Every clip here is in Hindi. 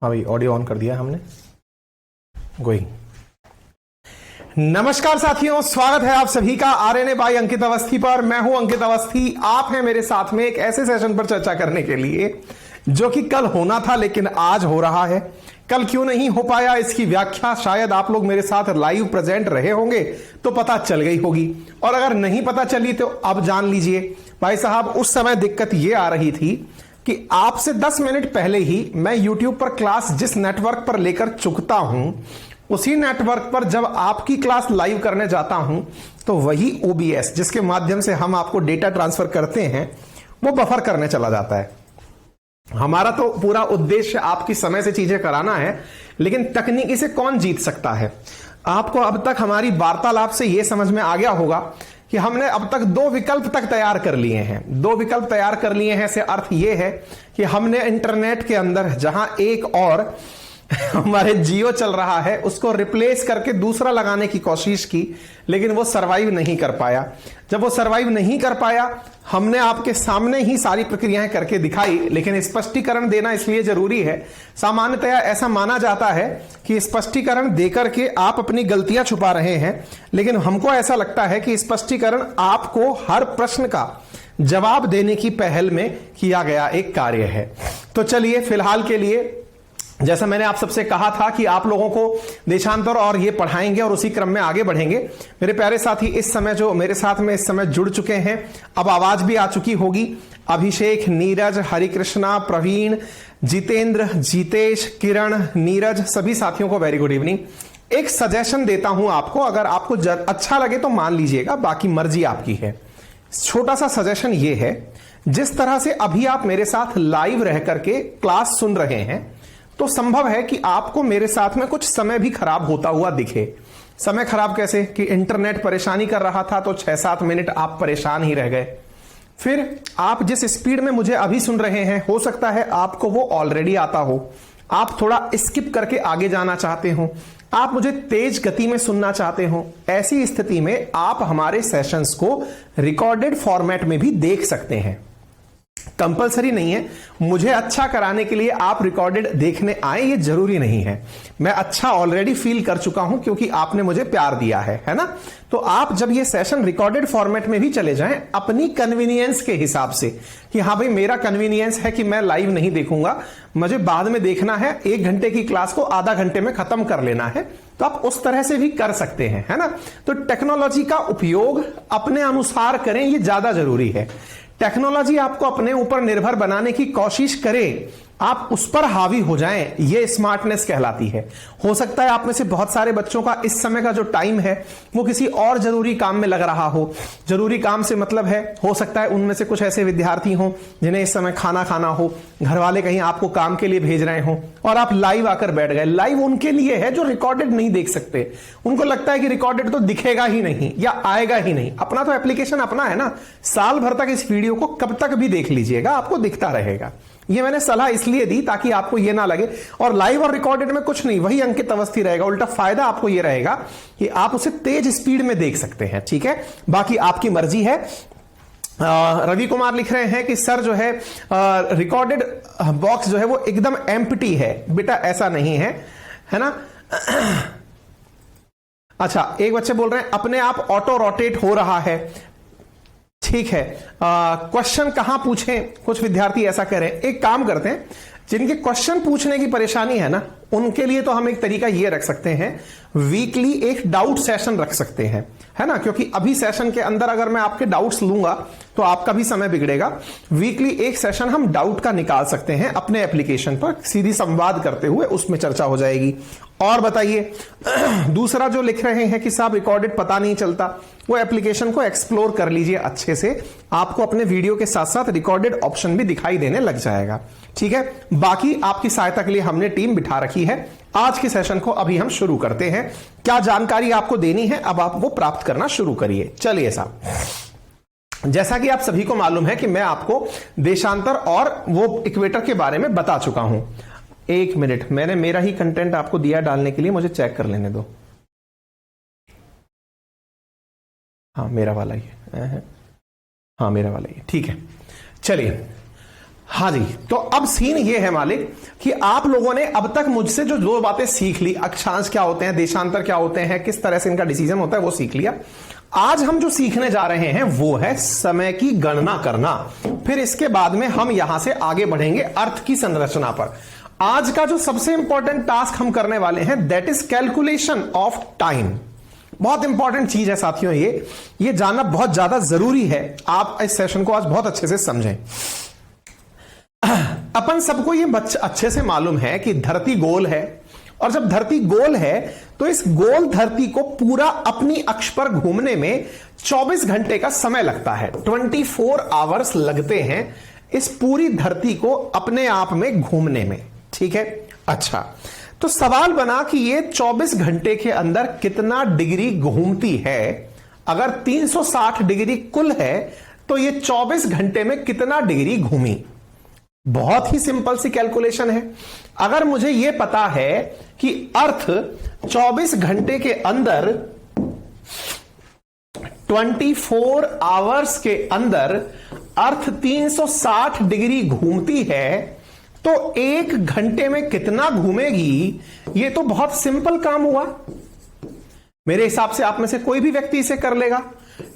हाँ भाई, ऑडियो ऑन कर दिया हमने। गोइंग। नमस्कार साथियों, स्वागत है आप सभी का आरएनए बाय अंकित अवस्थी पर। मैं हूं अंकित अवस्थी। आप हैं मेरे साथ में एक ऐसे सेशन पर चर्चा करने के लिए जो कि कल होना था लेकिन आज हो रहा है। कल क्यों नहीं हो पाया इसकी व्याख्या शायद आप लोग मेरे साथ लाइव प्रेजेंट रहे होंगे तो पता चल गई होगी, और अगर नहीं पता चली तो अब जान लीजिए। भाई साहब, उस समय दिक्कत यह आ रही थी कि आपसे 10 मिनट पहले ही मैं YouTube पर क्लास जिस नेटवर्क पर लेकर चुकता हूं, उसी नेटवर्क पर जब आपकी क्लास लाइव करने जाता हूं तो वही OBS जिसके माध्यम से हम आपको डेटा ट्रांसफर करते हैं वो बफर करने चला जाता है। हमारा तो पूरा उद्देश्य आपकी समय से चीजें कराना है, लेकिन तकनीकी से कौन जीत सकता है। आपको अब तक हमारी वार्तालाप से यह समझ में आ गया होगा कि हमने अब तक 2 विकल्प तक तैयार कर लिए हैं। 2 विकल्प तैयार कर लिए हैं से अर्थ यह है कि हमने इंटरनेट के अंदर जहां एक और हमारे जियो चल रहा है उसको रिप्लेस करके दूसरा लगाने की कोशिश की, लेकिन वो सरवाइव नहीं कर पाया। जब वो सरवाइव नहीं कर पाया, हमने आपके सामने ही सारी प्रक्रियाएं करके दिखाई, लेकिन स्पष्टीकरण देना इसलिए जरूरी है। सामान्यतया ऐसा माना जाता है कि स्पष्टीकरण देकर के आप अपनी गलतियां छुपा रहे हैं, लेकिन हमको ऐसा लगता है कि स्पष्टीकरण आपको हर प्रश्न का जवाब देने की पहल में किया गया एक कार्य है। तो चलिए, फिलहाल के लिए जैसा मैंने आप सबसे कहा था कि आप लोगों को देशांतर और ये पढ़ाएंगे और उसी क्रम में आगे बढ़ेंगे। मेरे प्यारे साथी इस समय जो मेरे साथ में इस समय जुड़ चुके हैं, अब आवाज भी आ चुकी होगी। अभिषेक, नीरज, हरिकृष्णा, प्रवीण, जितेंद्र, जीतेश, किरण, नीरज, सभी साथियों को वेरी गुड इवनिंग। एक सजेशन देता हूं आपको, अगर आपको अच्छा लगे तो मान लीजिएगा, बाकी मर्जी आपकी है। छोटा सा सजेशन ये है, जिस तरह से अभी आप मेरे साथ लाइव रह करके क्लास सुन रहे हैं तो संभव है कि आपको मेरे साथ में कुछ समय भी खराब होता हुआ दिखे। समय खराब कैसे कि इंटरनेट परेशानी कर रहा था तो 6-7 मिनट आप परेशान ही रह गए। फिर आप जिस स्पीड में मुझे अभी सुन रहे हैं, हो सकता है आपको वो ऑलरेडी आता हो, आप थोड़ा स्किप करके आगे जाना चाहते हो, आप मुझे तेज गति में सुनना चाहते हो। ऐसी स्थिति में आप हमारे सेशंस को रिकॉर्डेड फॉर्मेट में भी देख सकते हैं। कंपलसरी नहीं है, मुझे अच्छा कराने के लिए आप रिकॉर्डेड देखने आए ये जरूरी नहीं है। मैं अच्छा ऑलरेडी फील कर चुका हूं क्योंकि आपने मुझे प्यार दिया है ना। तो आप जब ये सेशन रिकॉर्डेड फॉर्मेट में भी चले जाएं अपनी कन्वीनियंस के हिसाब से कि हाँ भाई, मेरा कन्वीनियंस है कि मैं लाइव नहीं देखूंगा, मुझे बाद में देखना है, 1 घंटे की क्लास को आधा घंटे में खत्म कर लेना है, तो आप उस तरह से भी कर सकते हैं, है ना। तो टेक्नोलॉजी का उपयोग अपने अनुसार करें, ये ज्यादा जरूरी है। टेक्नोलॉजी आपको अपने ऊपर निर्भर बनाने की कोशिश करे, आप उस पर हावी हो जाएं, ये स्मार्टनेस कहलाती है। हो सकता है आप में से बहुत सारे बच्चों का इस समय का जो टाइम है वो किसी और जरूरी काम में लग रहा हो। जरूरी काम से मतलब है, हो सकता है उनमें से कुछ ऐसे विद्यार्थी हों जिन्हें इस समय खाना खाना हो, घर वाले कहीं आपको काम के लिए भेज रहे हो और आप लाइव आकर बैठ गए। लाइव उनके लिए है जो रिकॉर्डेड नहीं देख सकते। उनको लगता है कि रिकॉर्डेड तो दिखेगा ही नहीं या आएगा ही नहीं। अपना तो एप्लीकेशन अपना है ना, साल भर तक इस वीडियो को कब तक भी देख लीजिएगा, आपको दिखता रहेगा। ये मैंने सलाह इसलिए दी ताकि आपको ये ना लगे, और लाइव और रिकॉर्डेड में कुछ नहीं, वही अंकित अवस्थी रहेगा। उल्टा फायदा आपको ये रहेगा कि आप उसे तेज स्पीड में देख सकते हैं, ठीक है। बाकी आपकी मर्जी है। रवि कुमार लिख रहे हैं कि सर जो है रिकॉर्डेड बॉक्स जो है वो एकदम एम्प्टी है। बेटा ऐसा नहीं है, है ना। अच्छा, एक बच्चे बोल रहे हैं अपने आप ऑटो रोटेट हो रहा है। ठीक है, क्वेश्चन कहां पूछें, कुछ विद्यार्थी ऐसा कह रहे हैं। एक काम करते हैं, जिनके क्वेश्चन पूछने की परेशानी है ना, उनके लिए तो हम एक तरीका ये रख सकते हैं, वीकली एक डाउट सेशन रख सकते हैं, है ना। क्योंकि अभी सेशन के अंदर अगर मैं आपके डाउट्स लूंगा तो आपका भी समय बिगड़ेगा। वीकली एक सेशन हम डाउट का निकाल सकते हैं अपने एप्लीकेशन पर, सीधी संवाद करते हुए उसमें चर्चा हो जाएगी। और बताइए, दूसरा जो लिख रहे हैं कि साहब रिकॉर्डेड पता नहीं चलता, वो एप्लीकेशन को एक्सप्लोर कर लीजिए अच्छे से, आपको अपने वीडियो के साथ साथ रिकॉर्डेड ऑप्शन भी दिखाई देने लग जाएगा, ठीक है। बाकी आपकी सहायता के लिए हमने टीम बिठा रखी है। आज के सेशन को अभी हम शुरू करते हैं। क्या जानकारी आपको देनी है, अब आप वो प्राप्त करना शुरू करिए। चलिए साहब, जैसा कि आप सभी को मालूम है कि मैं आपको देशांतर और वो इक्वेटर के बारे में बता चुका हूं। 1 मिनट, मैंने मेरा ही कंटेंट आपको दिया डालने के लिए, मुझे चेक कर लेने दो। हाँ मेरा वाला ही है, हाँ मेरा वाला ही है, ठीक है। चलिए, हाँ जी, तो अब सीन ये है मालिक कि आप लोगों ने अब तक मुझसे जो दो बातें सीख ली, अक्षांश क्या होते हैं, देशांतर क्या होते हैं, किस तरह से इनका डिसीजन होता है, वो सीख लिया। आज हम जो सीखने जा रहे हैं वो है समय की गणना करना। फिर इसके बाद में हम यहां से आगे बढ़ेंगे अर्थ की संरचना पर। आज का जो सबसे इंपॉर्टेंट टास्क हम करने वाले हैं that is calculation of time. बहुत इंपॉर्टेंट चीज है साथियों, ये जानना बहुत ज्यादा जरूरी है। आप इस सेशन को आज बहुत अच्छे से समझें। अपन सबको ये अच्छे से मालूम है कि धरती गोल है, और जब धरती गोल है तो इस गोल धरती को पूरा अपनी अक्ष पर घूमने में 24 घंटे का समय लगता है। 24 आवर्स लगते हैं इस पूरी धरती को अपने आप में घूमने में। ठीक है, अच्छा, तो सवाल बना कि ये 24 घंटे के अंदर कितना डिग्री घूमती है। अगर 360 डिग्री कुल है तो ये 24 घंटे में कितना डिग्री घूमी। बहुत ही सिंपल सी कैलकुलेशन है। अगर मुझे यह पता है कि अर्थ 24 घंटे के अंदर 24 आवर्स के अंदर अर्थ 360 डिग्री घूमती है, तो एक घंटे में कितना घूमेगी, यह तो बहुत सिंपल काम हुआ। मेरे हिसाब से आप में से कोई भी व्यक्ति इसे कर लेगा।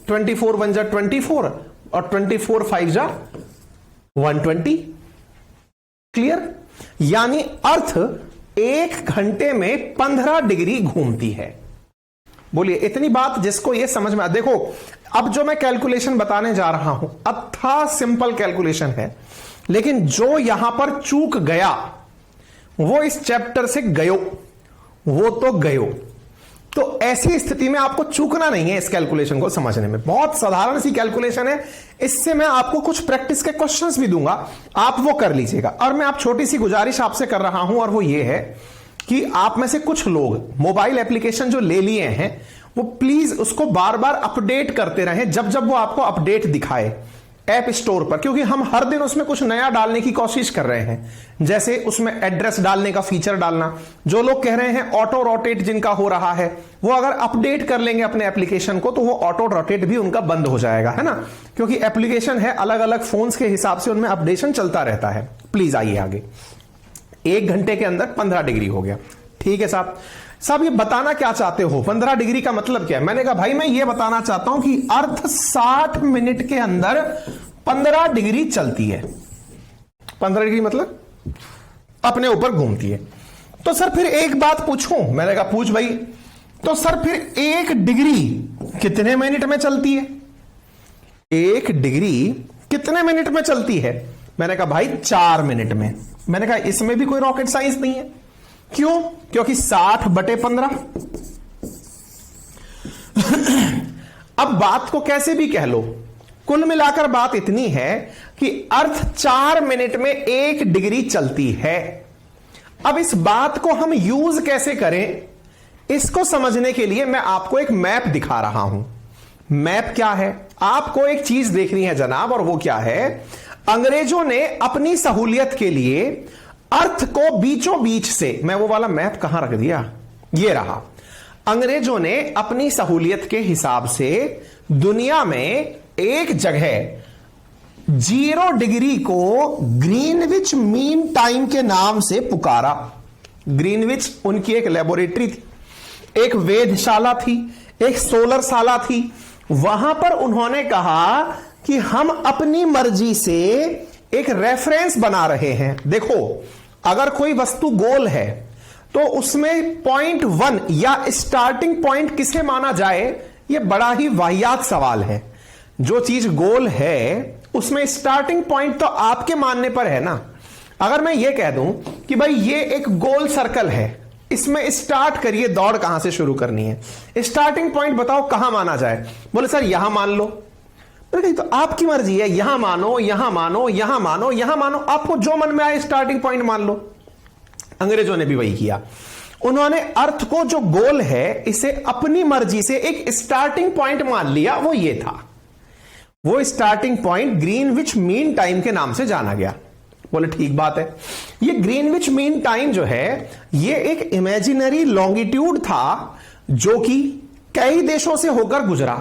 24 1 जा 24 और 24 5 जा 120। क्लियर? यानी अर्थ एक घंटे में 15 डिग्री घूमती है। बोलिए इतनी बात जिसको ये समझ में आ। देखो अब जो मैं कैलकुलेशन बताने जा रहा हूं अथा सिंपल कैलकुलेशन है, लेकिन जो यहां पर चूक गया वो इस चैप्टर से गयो, वो तो गयो। तो ऐसी स्थिति में आपको चूकना नहीं है इस कैलकुलेशन को समझने में। बहुत साधारण सी कैलकुलेशन है। इससे मैं आपको कुछ प्रैक्टिस के क्वेश्चंस भी दूंगा, आप वो कर लीजिएगा। और मैं आप छोटी सी गुजारिश आपसे कर रहा हूं, और वो ये है कि आप में से कुछ लोग मोबाइल एप्लीकेशन जो ले लिए हैं वो प्लीज उसको बार बार अपडेट करते रहें, जब जब वो आपको अपडेट दिखाए ऐप स्टोर पर, क्योंकि हम हर दिन उसमें कुछ नया डालने की कोशिश कर रहे हैं। जैसे उसमें एड्रेस डालने का फीचर डालना, जो लोग कह रहे हैं ऑटो रोटेट जिनका हो रहा है, वो अगर अपडेट कर लेंगे अपने एप्लीकेशन को तो वो ऑटो रोटेट भी उनका बंद हो जाएगा, है ना, क्योंकि एप्लीकेशन है अलग अलग फोन्स के हिसाब से उनमें अपडेशन चलता रहता है। प्लीज आइए आगे। एक घंटे के अंदर 15 डिग्री हो गया। ठीक है साहब, ये बताना क्या चाहते हो? 15 डिग्री का मतलब क्या है? मैंने कहा भाई मैं ये बताना चाहता हूं कि अर्थ 60 मिनट के अंदर 15 डिग्री चलती है। 15 डिग्री मतलब अपने ऊपर घूमती है। तो सर फिर एक बात पूछूं? मैंने कहा पूछ भाई। तो सर फिर 1 डिग्री कितने मिनट में चलती है? 1 डिग्री कितने मिनट में चलती है? मैंने कहा भाई 4 मिनट में। मैंने कहा इसमें भी कोई रॉकेट साइंस नहीं है। क्यों? क्योंकि 60/15। अब बात को कैसे भी कह लो, कुल मिलाकर बात इतनी है कि अर्थ 4 मिनट में 1 डिग्री चलती है। अब इस बात को हम यूज कैसे करें, इसको समझने के लिए मैं आपको एक मैप दिखा रहा हूं। मैप क्या है? आपको एक चीज देखनी है जनाब, और वो क्या है? अंग्रेजों ने अपनी सहूलियत के लिए अर्थ को बीचों बीच से, मैं वो वाला मैप कहां रख दिया, ये रहा। अंग्रेजों ने अपनी सहूलियत के हिसाब से दुनिया में एक जगह 0 डिग्री को ग्रीनविच मीन टाइम के नाम से पुकारा। ग्रीनविच उनकी एक लेबोरेटरी थी, एक वेधशाला थी, एक सोलरशाला थी। वहां पर उन्होंने कहा कि हम अपनी मर्जी से एक रेफरेंस बना रहे हैं। देखो अगर कोई वस्तु गोल है तो उसमें पॉइंट 1 या स्टार्टिंग पॉइंट किसे माना जाए, यह बड़ा ही वाहियात सवाल है। जो चीज गोल है उसमें स्टार्टिंग पॉइंट तो आपके मानने पर है ना। अगर मैं यह कह दूं कि भाई ये एक गोल सर्कल है, इसमें स्टार्ट करिए, दौड़ कहां से शुरू करनी है, स्टार्टिंग पॉइंट बताओ कहां माना जाए। बोले सर यहां मान लो। तो आपकी मर्जी है, यहां मानो, यहां मानो, यहां मानो, यहां मानो, आपको जो मन में आए स्टार्टिंग पॉइंट मान लो। अंग्रेजों ने भी वही किया। उन्होंने अर्थ को जो गोल है इसे अपनी मर्जी से एक स्टार्टिंग पॉइंट मान लिया। वो ये था, वो starting point Greenwich mean time के नाम से जाना गया। बोले ठीक बात है। ये ग्रीनविच मीन टाइम जो है ये एक इमेजिनरी लॉन्गिट्यूड था जो कि कई देशों से होकर गुजरा।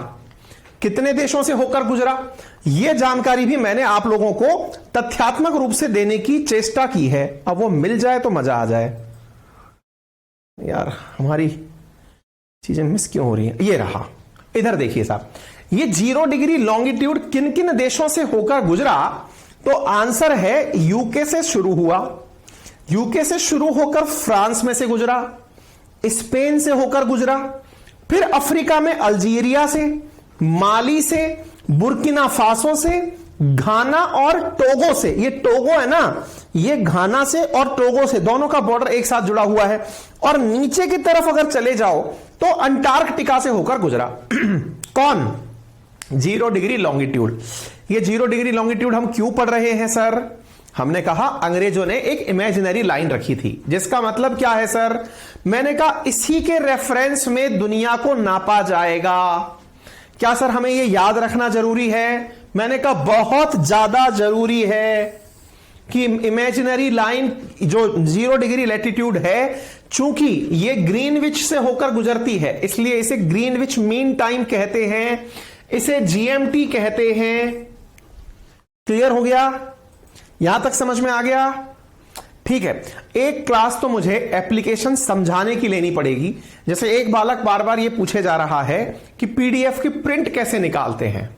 कितने देशों से होकर गुजरा, यह जानकारी भी मैंने आप लोगों को तथ्यात्मक रूप से देने की चेष्टा की है। अब वो मिल जाए तो मजा आ जाए। यार हमारी चीजें मिस क्यों हो रही हैं? ये रहा, इधर देखिए साहब, ये 0 डिग्री लॉन्गिट्यूड किन किन देशों से होकर गुजरा? तो आंसर है यूके से शुरू हुआ, यूके से शुरू होकर फ्रांस में से गुजरा, स्पेन से होकर गुजरा, फिर अफ्रीका में अल्जीरिया से, माली से, बुर्किना फासो से, घाना और टोगो से। ये टोगो है ना, ये घाना से और टोगो से, दोनों का बॉर्डर एक साथ जुड़ा हुआ है। और नीचे की तरफ अगर चले जाओ तो अंटार्कटिका से होकर गुजरा। कौन? 0 डिग्री लॉन्गिट्यूड। ये 0 डिग्री लॉन्गिट्यूड हम क्यों पढ़ रहे हैं सर? हमने कहा अंग्रेजों ने एक इमेजिनरी लाइन रखी थी, जिसका मतलब क्या है सर? मैंने कहा इसी के रेफरेंस में दुनिया को नापा जाएगा। क्या सर हमें यह याद रखना जरूरी है? मैंने कहा बहुत ज्यादा जरूरी है कि इमेजिनरी लाइन जो 0 डिग्री लैटिट्यूड है, चूंकि ये ग्रीनविच से होकर गुजरती है, इसलिए इसे ग्रीनविच मीन टाइम कहते हैं, इसे जीएमटी कहते हैं। क्लियर हो गया? यहां तक समझ में आ गया? ठीक है, एक क्लास तो मुझे एप्लीकेशन समझाने की लेनी पड़ेगी। जैसे एक बालक बार बार ये पूछे जा रहा है कि पीडीएफ की प्रिंट कैसे निकालते हैं,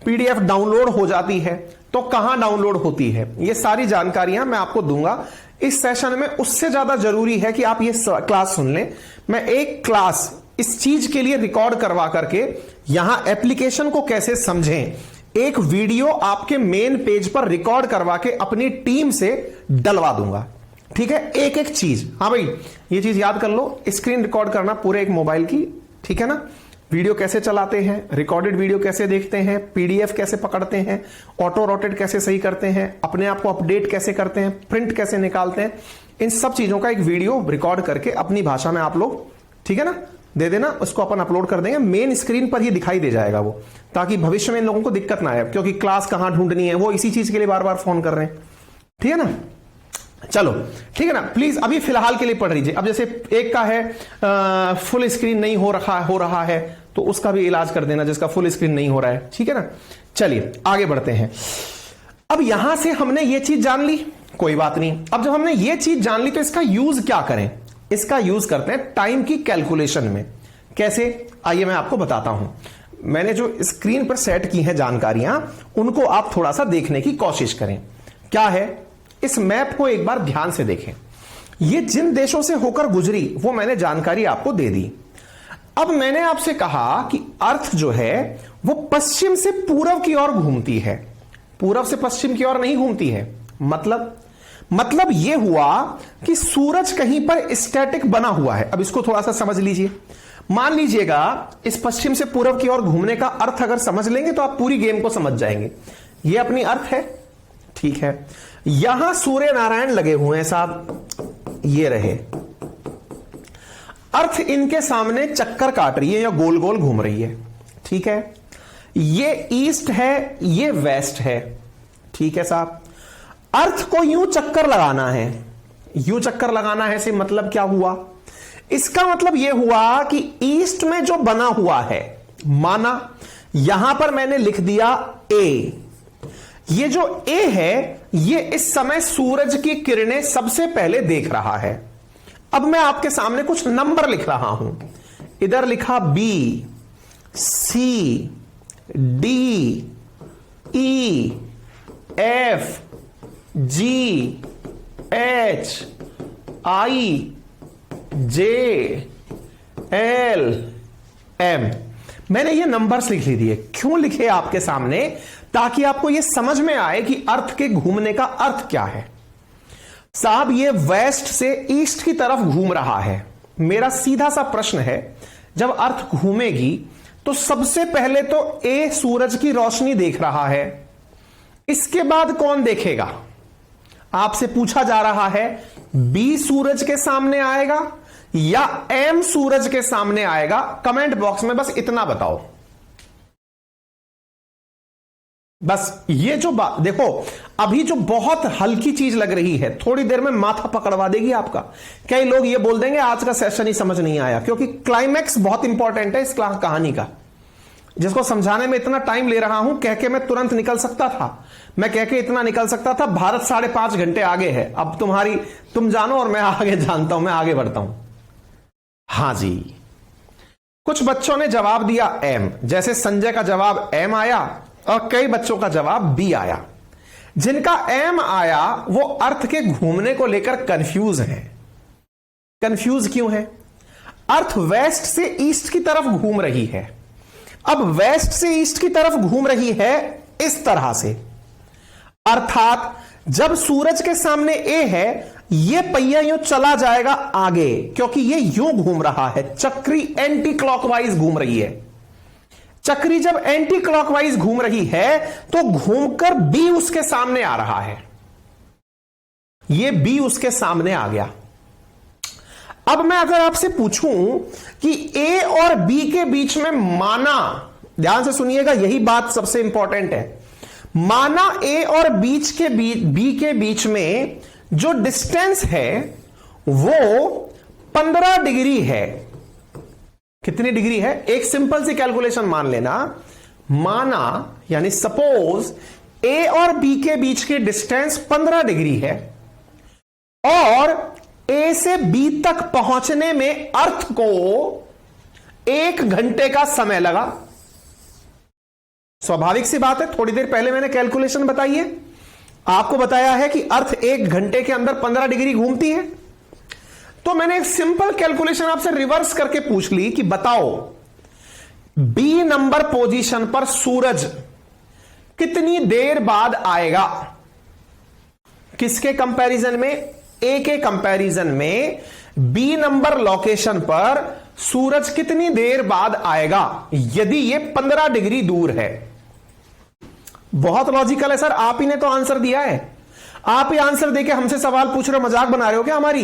पीडीएफ डाउनलोड हो जाती है तो कहां डाउनलोड होती है, ये सारी जानकारियां मैं आपको दूंगा इस सेशन में। उससे ज्यादा जरूरी है कि आप ये क्लास सुन लें। मैं एक क्लास इस चीज के लिए रिकॉर्ड करवा करके यहां एप्लीकेशन को कैसे समझें, एक वीडियो आपके मेन पेज पर रिकॉर्ड करवा के अपनी टीम से डलवा दूंगा। ठीक है, एक एक चीज। हाँ भाई, ये चीज याद कर लो, स्क्रीन रिकॉर्ड करना पूरे एक मोबाइल की। ठीक है ना? वीडियो कैसे चलाते हैं, रिकॉर्डेड वीडियो कैसे देखते हैं, पीडीएफ कैसे पकड़ते हैं, ऑटो रोटेट कैसे सही करते हैं, अपने आप को अपडेट कैसे करते हैं, प्रिंट कैसे निकालते हैं, इन सब चीजों का एक वीडियो रिकॉर्ड करके अपनी भाषा में आप लोग, ठीक है ना, दे देना। उसको अपन अपलोड कर देंगे, मेन स्क्रीन पर ही दिखाई दे जाएगा वो, ताकि भविष्य में इन लोगों को दिक्कत ना आए, क्योंकि क्लास कहां ढूंढनी है, वो इसी चीज के लिए बार बार फोन कर रहे हैं। ठीक है ना? चलो ठीक है ना, प्लीज अभी फिलहाल के लिए पढ़ लीजिए। अब जैसे एक का है फुल स्क्रीन नहीं हो रहा है तो उसका भी इलाज कर देना, जिसका फुल स्क्रीन नहीं हो रहा है। ठीक है ना? चलिए आगे बढ़ते हैं। अब यहां से हमने ये चीज जान ली, कोई बात नहीं। अब जब हमने ये चीज जान ली तो इसका यूज क्या करें? इसका यूज करते हैं टाइम की कैलकुलेशन में। कैसे? आइए मैं आपको बताता हूं। मैंने जो स्क्रीन पर सेट की हैं जानकारियां, उनको आप थोड़ा सा देखने की कोशिश करें। क्या है? इस मैप को एक बार ध्यान से देखें। ये जिन देशों से होकर गुजरी वो मैंने जानकारी आपको दे दी। अब मैंने आपसे कहा कि अर्थ जो है वो पश्चिम से पूर्व की ओर घूमती है, पूर्व से पश्चिम की ओर नहीं घूमती है। मतलब यह हुआ कि सूरज कहीं पर स्टैटिक बना हुआ है। अब इसको थोड़ा सा समझ लीजिए। मान लीजिएगा इस पश्चिम से पूर्व की ओर घूमने का अर्थ अगर समझ लेंगे तो आप पूरी गेम को समझ जाएंगे। यह अपनी अर्थ है, ठीक है। यहां सूर्य नारायण लगे हुए हैं साहब, ये रहे। अर्थ इनके सामने चक्कर काट रही है या गोल गोल घूम रही है, ठीक है। ये ईस्ट है, ये वेस्ट है, ठीक है साहब। अर्थ को यूं चक्कर लगाना है, यूं चक्कर लगाना है से मतलब क्या हुआ? इसका मतलब यह हुआ कि ईस्ट में जो बना हुआ है, माना यहां पर मैंने लिख दिया ए। ये जो ए है ये इस समय सूरज की किरणें सबसे पहले देख रहा है। अब मैं आपके सामने कुछ नंबर लिख रहा हूं। इधर लिखा बी, सी, डी, ई, एफ, जी, एच, आई, जे, एल, एम। मैंने ये नंबर्स लिख दिए। क्यों लिखे आपके सामने? ताकि आपको यह समझ में आए कि अर्थ के घूमने का अर्थ क्या है। साहब ये वेस्ट से ईस्ट की तरफ घूम रहा है। मेरा सीधा सा प्रश्न है, जब अर्थ घूमेगी तो सबसे पहले तो ए सूरज की रोशनी देख रहा है, इसके बाद कौन देखेगा? आपसे पूछा जा रहा है बी सूरज के सामने आएगा या एम सूरज के सामने आएगा? कमेंट बॉक्स में बस इतना बताओ। बस ये जो बात देखो, अभी जो बहुत हल्की चीज लग रही है, थोड़ी देर में माथा पकड़वा देगी आपका। कई लोग ये बोल देंगे आज का सेशन ही समझ नहीं आया, क्योंकि क्लाइमैक्स बहुत इंपॉर्टेंट है इस कहानी का। जिसको समझाने में इतना टाइम ले रहा हूं, कह के मैं तुरंत निकल सकता था। मैं कह के इतना निकल सकता था, भारत 5.5 घंटे आगे है। अब तुम जानो और मैं आगे जानता हूं, मैं आगे बढ़ता हूं। हां जी, कुछ बच्चों ने जवाब दिया एम, जैसे संजय का जवाब एम आया और कई बच्चों का जवाब बी आया। जिनका एम आया वो अर्थ के घूमने को लेकर कंफ्यूज है। कंफ्यूज क्यों है? अर्थ वेस्ट से ईस्ट की तरफ घूम रही है। अब वेस्ट से ईस्ट की तरफ घूम रही है इस तरह से, अर्थात जब सूरज के सामने ए है, यह पहिया यूं चला जाएगा आगे, क्योंकि यह यूं घूम रहा है, चक्री एंटी क्लॉकवाइज घूम रही है। चक्री जब एंटी क्लॉकवाइज घूम रही है तो घूमकर बी उसके सामने आ रहा है। यह बी उसके सामने आ गया। अब मैं अगर आपसे पूछूं कि ए और बी के बीच में माना, ध्यान से सुनिएगा, यही बात सबसे इंपॉर्टेंट है। माना ए और बी के बीच में जो डिस्टेंस है वो 15 डिग्री है। कितनी डिग्री है? एक सिंपल सी कैलकुलेशन मान लेना। माना यानी सपोज ए और बी के बीच की डिस्टेंस 15 डिग्री है और ए से बी तक पहुंचने में अर्थ को 1 घंटे का समय लगा। स्वाभाविक सी बात है, थोड़ी देर पहले मैंने कैलकुलेशन बताई है, आपको बताया है कि अर्थ 1 घंटे के अंदर 15 डिग्री घूमती है। तो मैंने एक सिंपल कैलकुलेशन आपसे रिवर्स करके पूछ ली कि बताओ बी नंबर पोजीशन पर सूरज कितनी देर बाद आएगा। किसके कंपैरिजन में? ए के कंपैरिजन में बी नंबर लोकेशन पर सूरज कितनी देर बाद आएगा यदि ये 15 डिग्री दूर है। बहुत लॉजिकल है सर, आप ही ने तो आंसर दिया है। आप ही आंसर देके हमसे सवाल पूछ रहे हो, मजाक बना रहे हो क्या हमारी?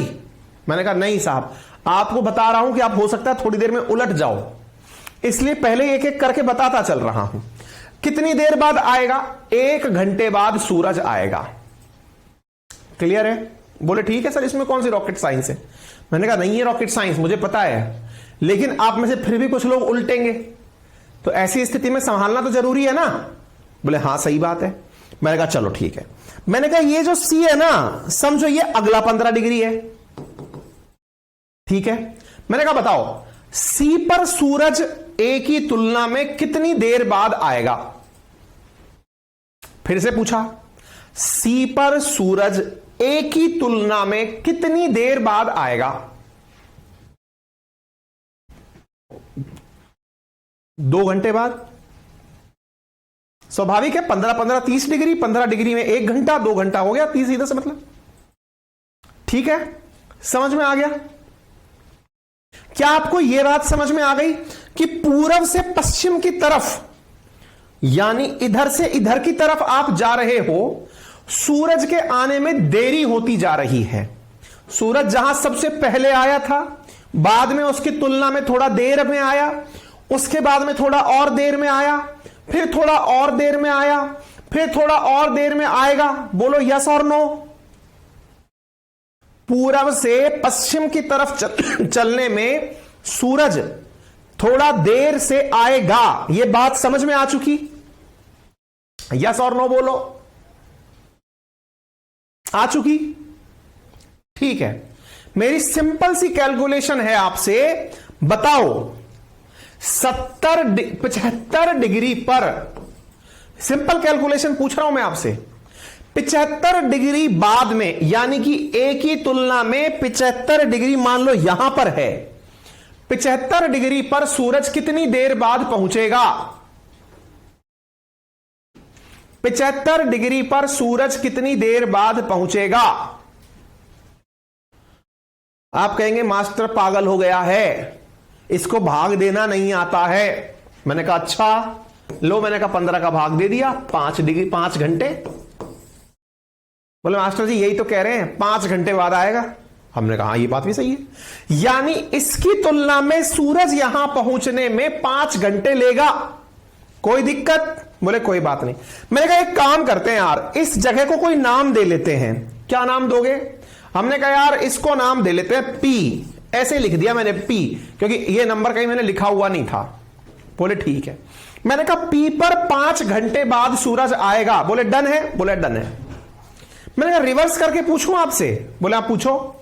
मैंने कहा नहीं साहब, आपको बता रहा हूं कि आप हो सकता है थोड़ी देर में उलट जाओ, इसलिए पहले एक एक करके बताता चल रहा हूं। कितनी देर बाद आएगा? 1 घंटे बाद सूरज आएगा। क्लियर है? बोले ठीक है सर, इसमें कौन सी रॉकेट साइंस है? मैंने कहा नहीं है रॉकेट साइंस, मुझे पता है, लेकिन आप में से फिर भी कुछ लोग उल्टेंगे, तो ऐसी स्थिति में संभालना तो जरूरी है ना। बोले हाँ सही बात है। मैंने कहा चलो ठीक है। मैंने कहा ये जो सी है ना, समझो ये अगला 15 डिग्री है, ठीक है। मैंने कहा बताओ सी पर सूरज ए की तुलना में कितनी देर बाद आएगा? फिर से पूछा, सी पर सूरज ए की तुलना में कितनी देर बाद आएगा? 2 घंटे बाद। स्वाभाविक है, 15-15 30 डिग्री, 15 डिग्री में 1 घंटा, 2 घंटा हो गया, 30 इधर से मतलब। ठीक है, समझ में आ गया? क्या आपको यह बात समझ में आ गई कि पूरब से पश्चिम की तरफ, यानी इधर से इधर की तरफ आप जा रहे हो, सूरज के आने में देरी होती जा रही है। सूरज जहां सबसे पहले आया था, बाद में उसकी तुलना में थोड़ा देर में आया, उसके बाद में थोड़ा और देर में आया, फिर थोड़ा और देर में आया, फिर थोड़ा और देर में आएगा। बोलो यस और नो। पूरब से पश्चिम की तरफ चलने में सूरज थोड़ा देर से आएगा, यह बात समझ में आ चुकी? यस और नो बोलो। आ चुकी? ठीक है, मेरी सिंपल सी कैलकुलेशन है आपसे, बताओ 75 डिग्री पर, सिंपल कैलकुलेशन पूछ रहा हूं मैं आपसे, 75 डिग्री बाद में, यानी कि ए की तुलना में 75 डिग्री मान लो यहां पर है, 75 डिग्री पर सूरज कितनी देर बाद पहुंचेगा? 75 डिग्री पर सूरज कितनी देर बाद पहुंचेगा? आप कहेंगे मास्टर पागल हो गया है, इसको भाग देना नहीं आता है। मैंने कहा अच्छा लो, मैंने कहा 15 का भाग दे दिया, 5 डिग्री 5 घंटे। बोले मास्टर जी यही तो कह रहे हैं 5 घंटे बाद आएगा। हमने कहा ये बात भी सही है, यानी इसकी तुलना में सूरज यहां पहुंचने में 5 घंटे लेगा। कोई दिक्कत? बोले कोई बात नहीं। मैंने कहा एक काम करते हैं यार, इस जगह को कोई नाम दे लेते हैं। क्या नाम दोगे? हमने कहा यार इसको नाम दे लेते हैं पी। ऐसे लिख दिया मैंने पी, क्योंकि ये नंबर कहीं मैंने लिखा हुआ नहीं था। बोले ठीक है। मैंने कहा पी पर 5 घंटे बाद सूरज आएगा। बोले डन है? बोले डन है। मैंने कहा रिवर्स करके पूछूं आपसे? बोले आप पूछो।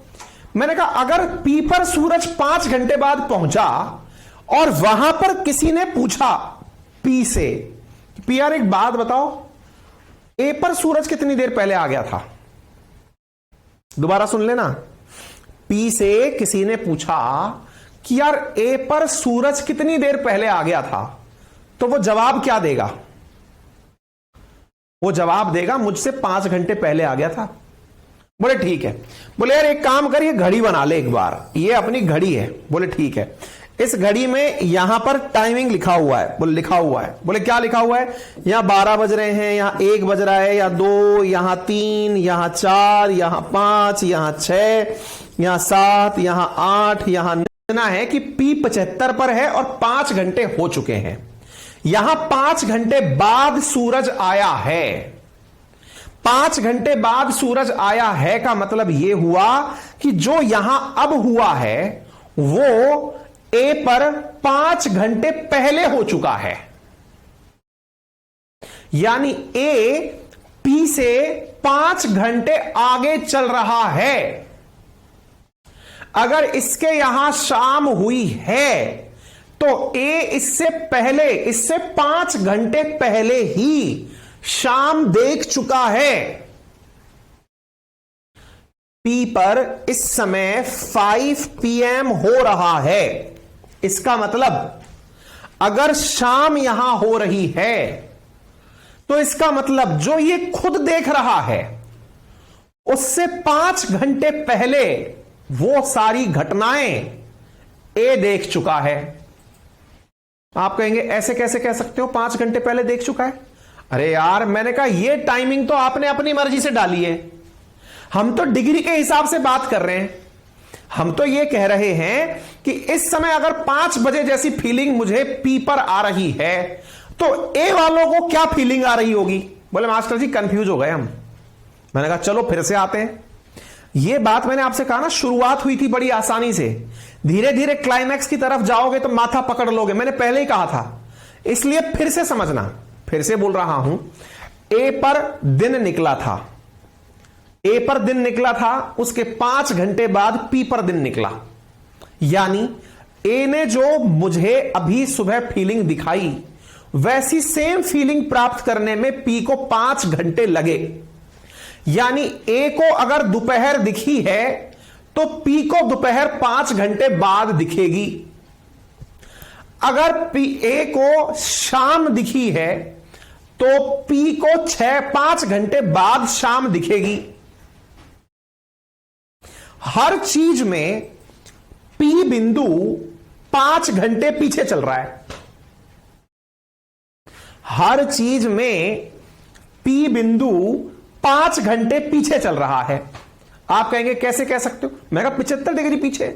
मैंने कहा अगर पी पर सूरज 5 घंटे बाद पहुंचा और वहां पर किसी ने पूछा पी से, पी यार एक बात बताओ, ए पर सूरज कितनी देर पहले आ गया था? दोबारा सुन लेना। पी से किसी ने पूछा कि यार ए पर सूरज कितनी देर पहले आ गया था, तो वो जवाब क्या देगा? वो जवाब देगा मुझसे 5 घंटे पहले आ गया था। बोले ठीक है। बोले यार एक काम कर, ये घड़ी बना ले एक बार, ये अपनी घड़ी है। बोले ठीक है। इस घड़ी में यहां पर टाइमिंग लिखा हुआ है। बोले लिखा हुआ है। बोले क्या लिखा हुआ है? यहां 12 बज रहे हैं, यहां 1 बज रहा है, यहां 2, यहां 3, यहां 4, यहां 5, यहां 6, यहां 7, यहां 8, यहां इतना है कि पी 75 पर है और 5 घंटे हो चुके हैं। यहां 5 घंटे बाद सूरज आया है। 5 घंटे बाद सूरज आया है का मतलब यह हुआ कि जो यहां अब हुआ है वो ए पर 5 घंटे पहले हो चुका है। यानी ए पी से 5 घंटे आगे चल रहा है। अगर इसके यहां शाम हुई है तो ए इससे पहले, इससे 5 घंटे पहले ही शाम देख चुका है। पी पर इस समय 5 PM हो रहा है। इसका मतलब अगर शाम यहां हो रही है तो इसका मतलब जो ये खुद देख रहा है उससे 5 घंटे पहले वो सारी घटनाएं ए देख चुका है। आप कहेंगे ऐसे कैसे कह सकते हो 5 घंटे पहले देख चुका है? अरे यार मैंने कहा ये टाइमिंग तो आपने अपनी मर्जी से डाली है। हम तो डिग्री के हिसाब से बात कर रहे हैं। हम तो ये कह रहे हैं कि इस समय अगर 5 बजे जैसी फीलिंग मुझे पी पर आ रही है तो ए वालों को क्या फीलिंग आ रही होगी? बोले मास्टर जी कंफ्यूज हो गए हम। मैंने कहा चलो फिर से आते हैं। यह बात मैंने आपसे कहा ना, शुरुआत हुई थी बड़ी आसानी से, धीरे धीरे क्लाइमैक्स की तरफ जाओगे तो माथा पकड़ लोगे। मैंने पहले ही कहा था, इसलिए फिर से समझना। फिर से बोल रहा हूं, ए पर दिन निकला था, ए पर दिन निकला था, उसके 5 घंटे बाद पी पर दिन निकला। यानी ए ने जो मुझे अभी सुबह फीलिंग दिखाई वैसी सेम फीलिंग प्राप्त करने में पी को 5 घंटे लगे। यानी ए को अगर दोपहर दिखी है तो पी को दोपहर 5 घंटे बाद दिखेगी। अगर पी ए को शाम दिखी है तो पी को 5 घंटे बाद शाम दिखेगी। हर चीज में पी बिंदु 5 घंटे पीछे चल रहा है। हर चीज में पी बिंदु 5 घंटे पीछे चल रहा है। आप कहेंगे कैसे कह सकते हो? मैं कहा 75 डिग्री पीछे।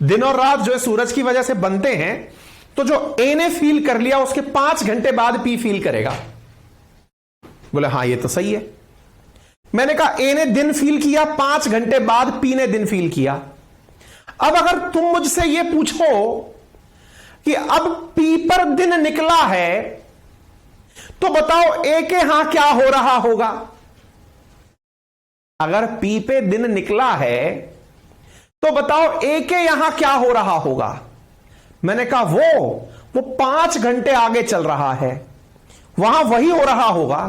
दिन और रात जो है सूरज की वजह से बनते हैं, तो जो ए ने फील कर लिया उसके 5 घंटे बाद पी फील करेगा। बोले हां ये तो सही है। मैंने कहा ए ने दिन फील किया, 5 घंटे बाद पी ने दिन फील किया। अब अगर तुम मुझसे यह पूछो कि अब पी पर दिन निकला है तो बताओ ए के यहां क्या हो रहा होगा? अगर पी पे दिन निकला है तो बताओ ए के यहां क्या हो रहा होगा? मैंने कहा वो 5 घंटे आगे चल रहा है, वहां वही हो रहा होगा।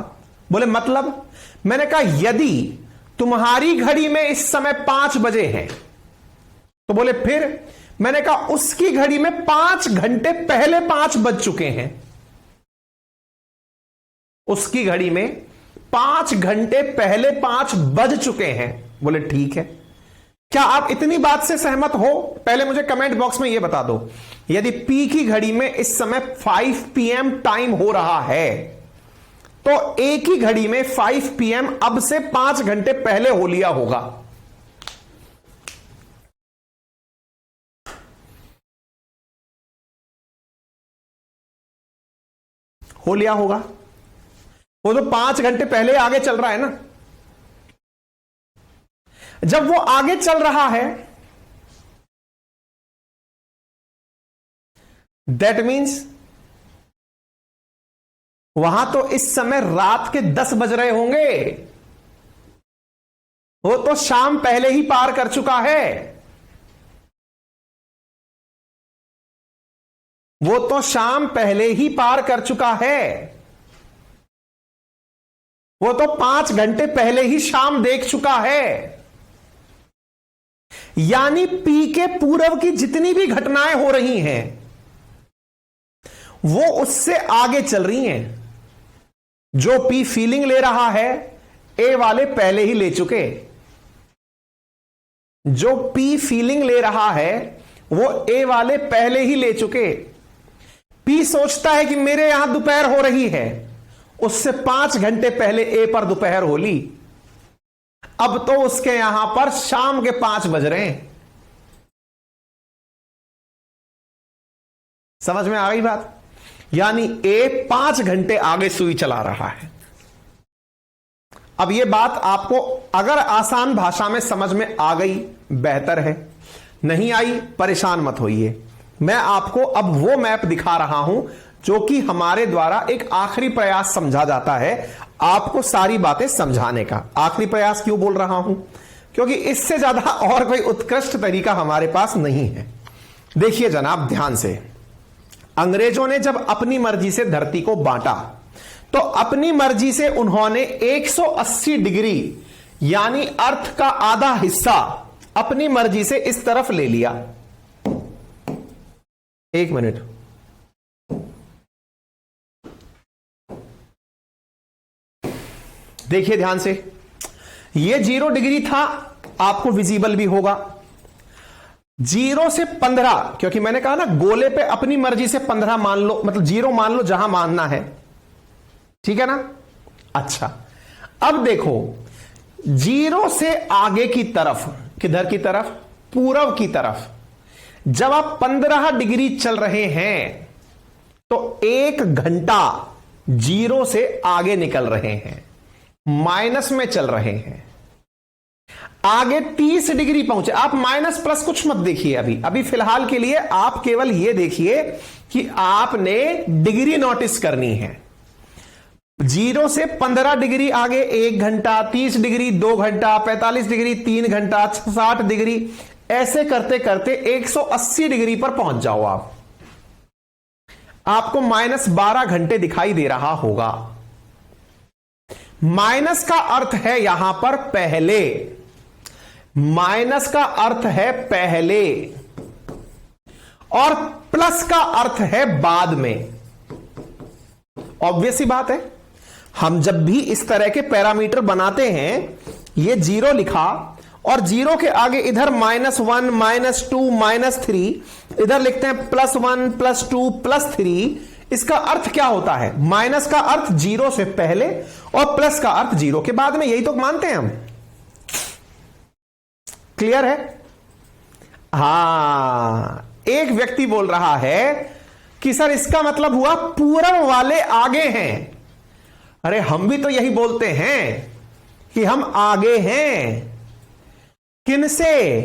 बोले मतलब? मैंने कहा यदि तुम्हारी घड़ी में इस समय 5 बजे है तो बोले फिर? मैंने कहा उसकी घड़ी में 5 घंटे पहले 5 बज चुके हैं। उसकी घड़ी में 5 घंटे पहले 5 बज चुके हैं। बोले ठीक है। क्या आप इतनी बात से सहमत हो? पहले मुझे कमेंट बॉक्स में यह बता दो, यदि पी की घड़ी में इस समय 5 PM टाइम हो रहा है तो ए की घड़ी में 5 PM अब से 5 घंटे पहले हो लिया होगा। हो लिया होगा। वो तो 5 घंटे पहले आगे चल रहा है ना। जब वो आगे चल रहा है दैट मीन्स वहां तो इस समय रात के 10 बज रहे होंगे। वो तो शाम पहले ही पार कर चुका है। वो तो शाम पहले ही पार कर चुका है। वो तो 5 घंटे पहले ही शाम देख चुका है। यानी पी के पूर्व की जितनी भी घटनाएं हो रही हैं वो उससे आगे चल रही हैं। जो पी फीलिंग ले रहा है ए वाले पहले ही ले चुके। जो पी फीलिंग ले रहा है वो ए वाले पहले ही ले चुके। पी सोचता है कि मेरे यहां दोपहर हो रही है, उससे 5 घंटे पहले ए पर दोपहर हो ली। अब तो उसके यहां पर शाम के 5 बज रहे हैं। समझ में आ गई बात? यानी ए 5 घंटे आगे सुई चला रहा है। अब यह बात आपको अगर आसान भाषा में समझ में आ गई बेहतर है, नहीं आई परेशान मत होइए। मैं आपको अब वो मैप दिखा रहा हूं जो कि हमारे द्वारा एक आखिरी प्रयास समझा जाता है आपको सारी बातें समझाने का। आखिरी प्रयास क्यों बोल रहा हूं? क्योंकि इससे ज्यादा और कोई उत्कृष्ट तरीका हमारे पास नहीं है। देखिए जनाब ध्यान से, अंग्रेजों ने जब अपनी मर्जी से धरती को बांटा तो अपनी मर्जी से उन्होंने 180 डिग्री यानी अर्थ का आधा हिस्सा अपनी मर्जी से इस तरफ ले लिया। एक मिनट, देखिए ध्यान से, यह 0 डिग्री था, आपको विजिबल भी होगा। 0 से 15, क्योंकि मैंने कहा ना गोले पे अपनी मर्जी से 15 मान लो, मतलब 0 मान लो जहां मानना है, ठीक है ना। अच्छा अब देखो 0 से आगे की तरफ, किधर की तरफ? पूरब की तरफ। जब आप 15 डिग्री चल रहे हैं तो 1 घंटा 0 से आगे निकल रहे हैं, माइनस में चल रहे हैं। आगे 30 डिग्री पहुंचे, आप माइनस प्लस कुछ मत देखिए अभी फिलहाल के लिए आप केवल यह देखिए कि आपने डिग्री नोटिस करनी है। 0 से 15 डिग्री आगे 1 घंटा, 30 डिग्री 2 घंटा, 45 डिग्री 3 घंटा, 60 डिग्री, ऐसे करते करते 180 डिग्री पर पहुंच जाओ आप। आपको -12 घंटे दिखाई दे रहा होगा। माइनस का अर्थ है यहां पर पहले, माइनस का अर्थ है पहले और प्लस का अर्थ है बाद में। ऑब्वियस सी बात है, हम जब भी इस तरह के पैरामीटर बनाते हैं, ये 0 लिखा और 0 के आगे इधर -1, -2, -3, इधर लिखते हैं +1, +2, +3। इसका अर्थ क्या होता है? माइनस का अर्थ 0 से पहले और प्लस का अर्थ 0 के बाद में, यही तो मानते हैं हम। क्लियर है? हां, एक व्यक्ति बोल रहा है कि सर इसका मतलब हुआ पूरब वाले आगे हैं। अरे हम भी तो यही बोलते हैं कि हम आगे हैं। किनसे?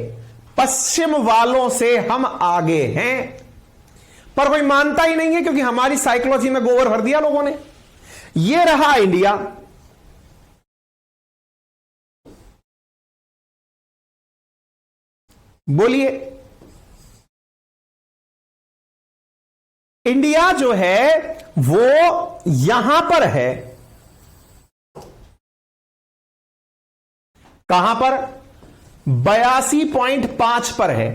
पश्चिम वालों से हम आगे हैं। पर कोई मानता ही नहीं है क्योंकि हमारी साइकोलॉजी में गोबर भर दिया लोगों ने। ये रहा इंडिया, बोलिए इंडिया जो है वो यहां पर है। कहां पर? 82.5 पर है।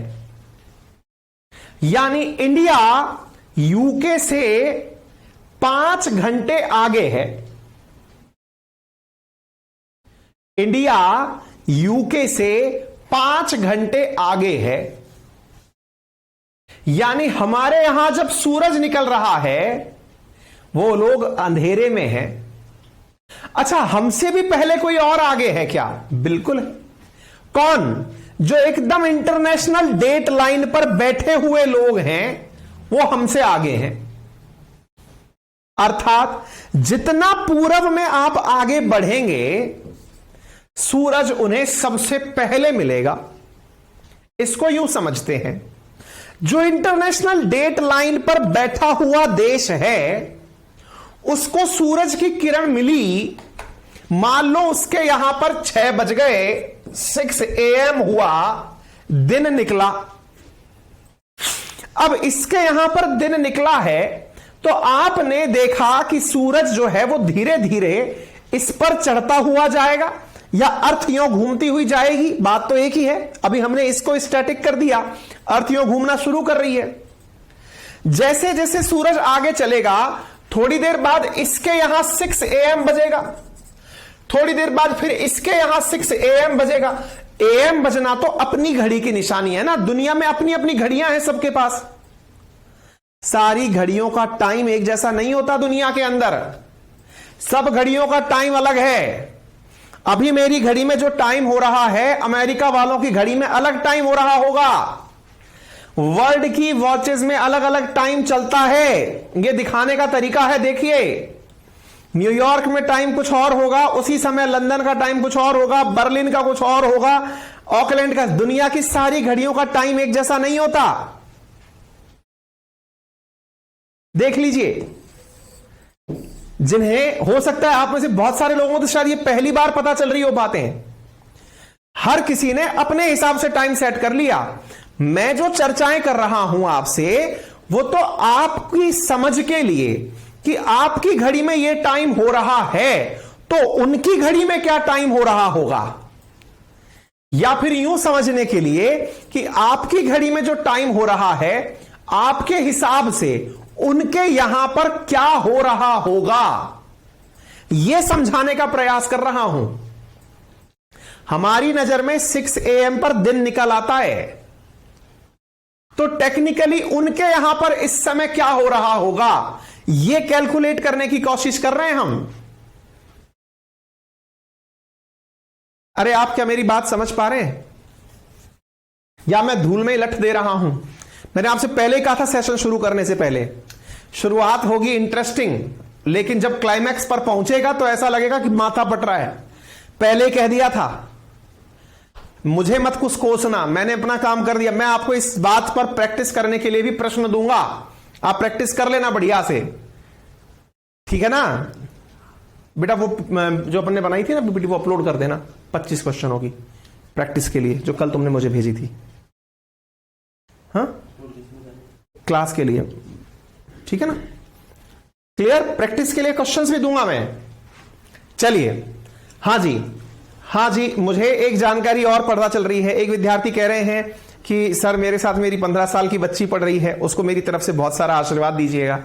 यानी इंडिया यूके से 5 घंटे आगे है। इंडिया यूके से 5 घंटे आगे है। यानी हमारे यहां जब सूरज निकल रहा है वो लोग अंधेरे में हैं। अच्छा, हमसे भी पहले कोई और आगे है क्या? बिल्कुल है। कौन? जो एकदम इंटरनेशनल डेट लाइन पर बैठे हुए लोग हैं वो हमसे आगे हैं। अर्थात जितना पूरब में आप आगे बढ़ेंगे सूरज उन्हें सबसे पहले मिलेगा। इसको यूं समझते हैं, जो इंटरनेशनल डेट लाइन पर बैठा हुआ देश है उसको सूरज की किरण मिली, मान लो उसके यहां पर 6 बज गए, 6 AM हुआ, दिन निकला। अब इसके यहां पर दिन निकला है तो आपने देखा कि सूरज जो है वो धीरे धीरे इस पर चढ़ता हुआ जाएगा या अर्थ यूं घूमती हुई जाएगी। बात तो एक ही है। अभी हमने इसको स्टैटिक कर दिया, अर्थ यूं घूमना शुरू कर रही है। जैसे जैसे सूरज आगे चलेगा, थोड़ी देर बाद इसके यहां 6 AM बजेगा, थोड़ी देर बाद फिर इसके यहां 6 AM बजेगा। AM बजना तो अपनी घड़ी की निशानी है ना, दुनिया में अपनी अपनी घड़ियां हैं सबके पास। सारी घड़ियों का टाइम एक जैसा नहीं होता दुनिया के अंदर, सब घड़ियों का टाइम अलग है। अभी मेरी घड़ी में जो टाइम हो रहा है, अमेरिका वालों की घड़ी में अलग टाइम हो रहा होगा। वर्ल्ड की वॉचेस में अलग अलग टाइम चलता है, यह दिखाने का तरीका है। देखिए, न्यूयॉर्क में टाइम कुछ और होगा, उसी समय लंदन का टाइम कुछ और होगा, बर्लिन का कुछ और होगा, ऑकलैंड का। दुनिया की सारी घड़ियों का टाइम एक जैसा नहीं होता। देख लीजिए, जिन्हें हो सकता है आप में से बहुत सारे लोगों को तो शायद ये पहली बार पता चल रही हो बातें, हर किसी ने अपने हिसाब से टाइम सेट कर लिया। मैं जो चर्चाएं कर रहा हूं आपसे, वो तो आपकी समझ के लिए कि आपकी घड़ी में यह टाइम हो रहा है तो उनकी घड़ी में क्या टाइम हो रहा होगा, या फिर यूं समझने के लिए कि आपकी घड़ी में जो टाइम हो रहा है आपके हिसाब से उनके यहां पर क्या हो रहा होगा, यह समझाने का प्रयास कर रहा हूं। हमारी नजर में 6 AM पर दिन निकल आता है, तो टेक्निकली उनके यहां पर इस समय क्या हो रहा होगा, यह कैलकुलेट करने की कोशिश कर रहे हैं हम। अरे आप क्या मेरी बात समझ पा रहे हैं, या मैं धूल में लठ दे रहा हूं? मैंने आपसे पहले ही कहा था सेशन शुरू करने से पहले, शुरुआत होगी इंटरेस्टिंग, लेकिन जब क्लाइमैक्स पर पहुंचेगा तो ऐसा लगेगा कि माथा पट रहा है। पहले कह दिया था, मुझे मत कुछ कोसना, मैंने अपना काम कर दिया। मैं आपको इस बात पर प्रैक्टिस करने के लिए भी प्रश्न दूंगा, आप प्रैक्टिस कर लेना बढ़िया से, ठीक है ना बेटा? वो जो अपन ने बनाई थी ना पीपीटी, वो अपलोड कर देना 25 क्वेश्चनों की प्रैक्टिस के लिए, जो कल तुमने मुझे भेजी थी, हाँ, क्लास के लिए, ठीक है ना? क्लियर? प्रैक्टिस के लिए क्वेश्चंस भी दूंगा मैं। चलिए, हाँ जी, हाँ जी, मुझे एक जानकारी और पता चल रही है। एक विद्यार्थी कह रहे हैं कि सर मेरे साथ मेरी 15 साल की बच्ची पढ़ रही है, उसको मेरी तरफ से बहुत सारा आशीर्वाद दीजिएगा।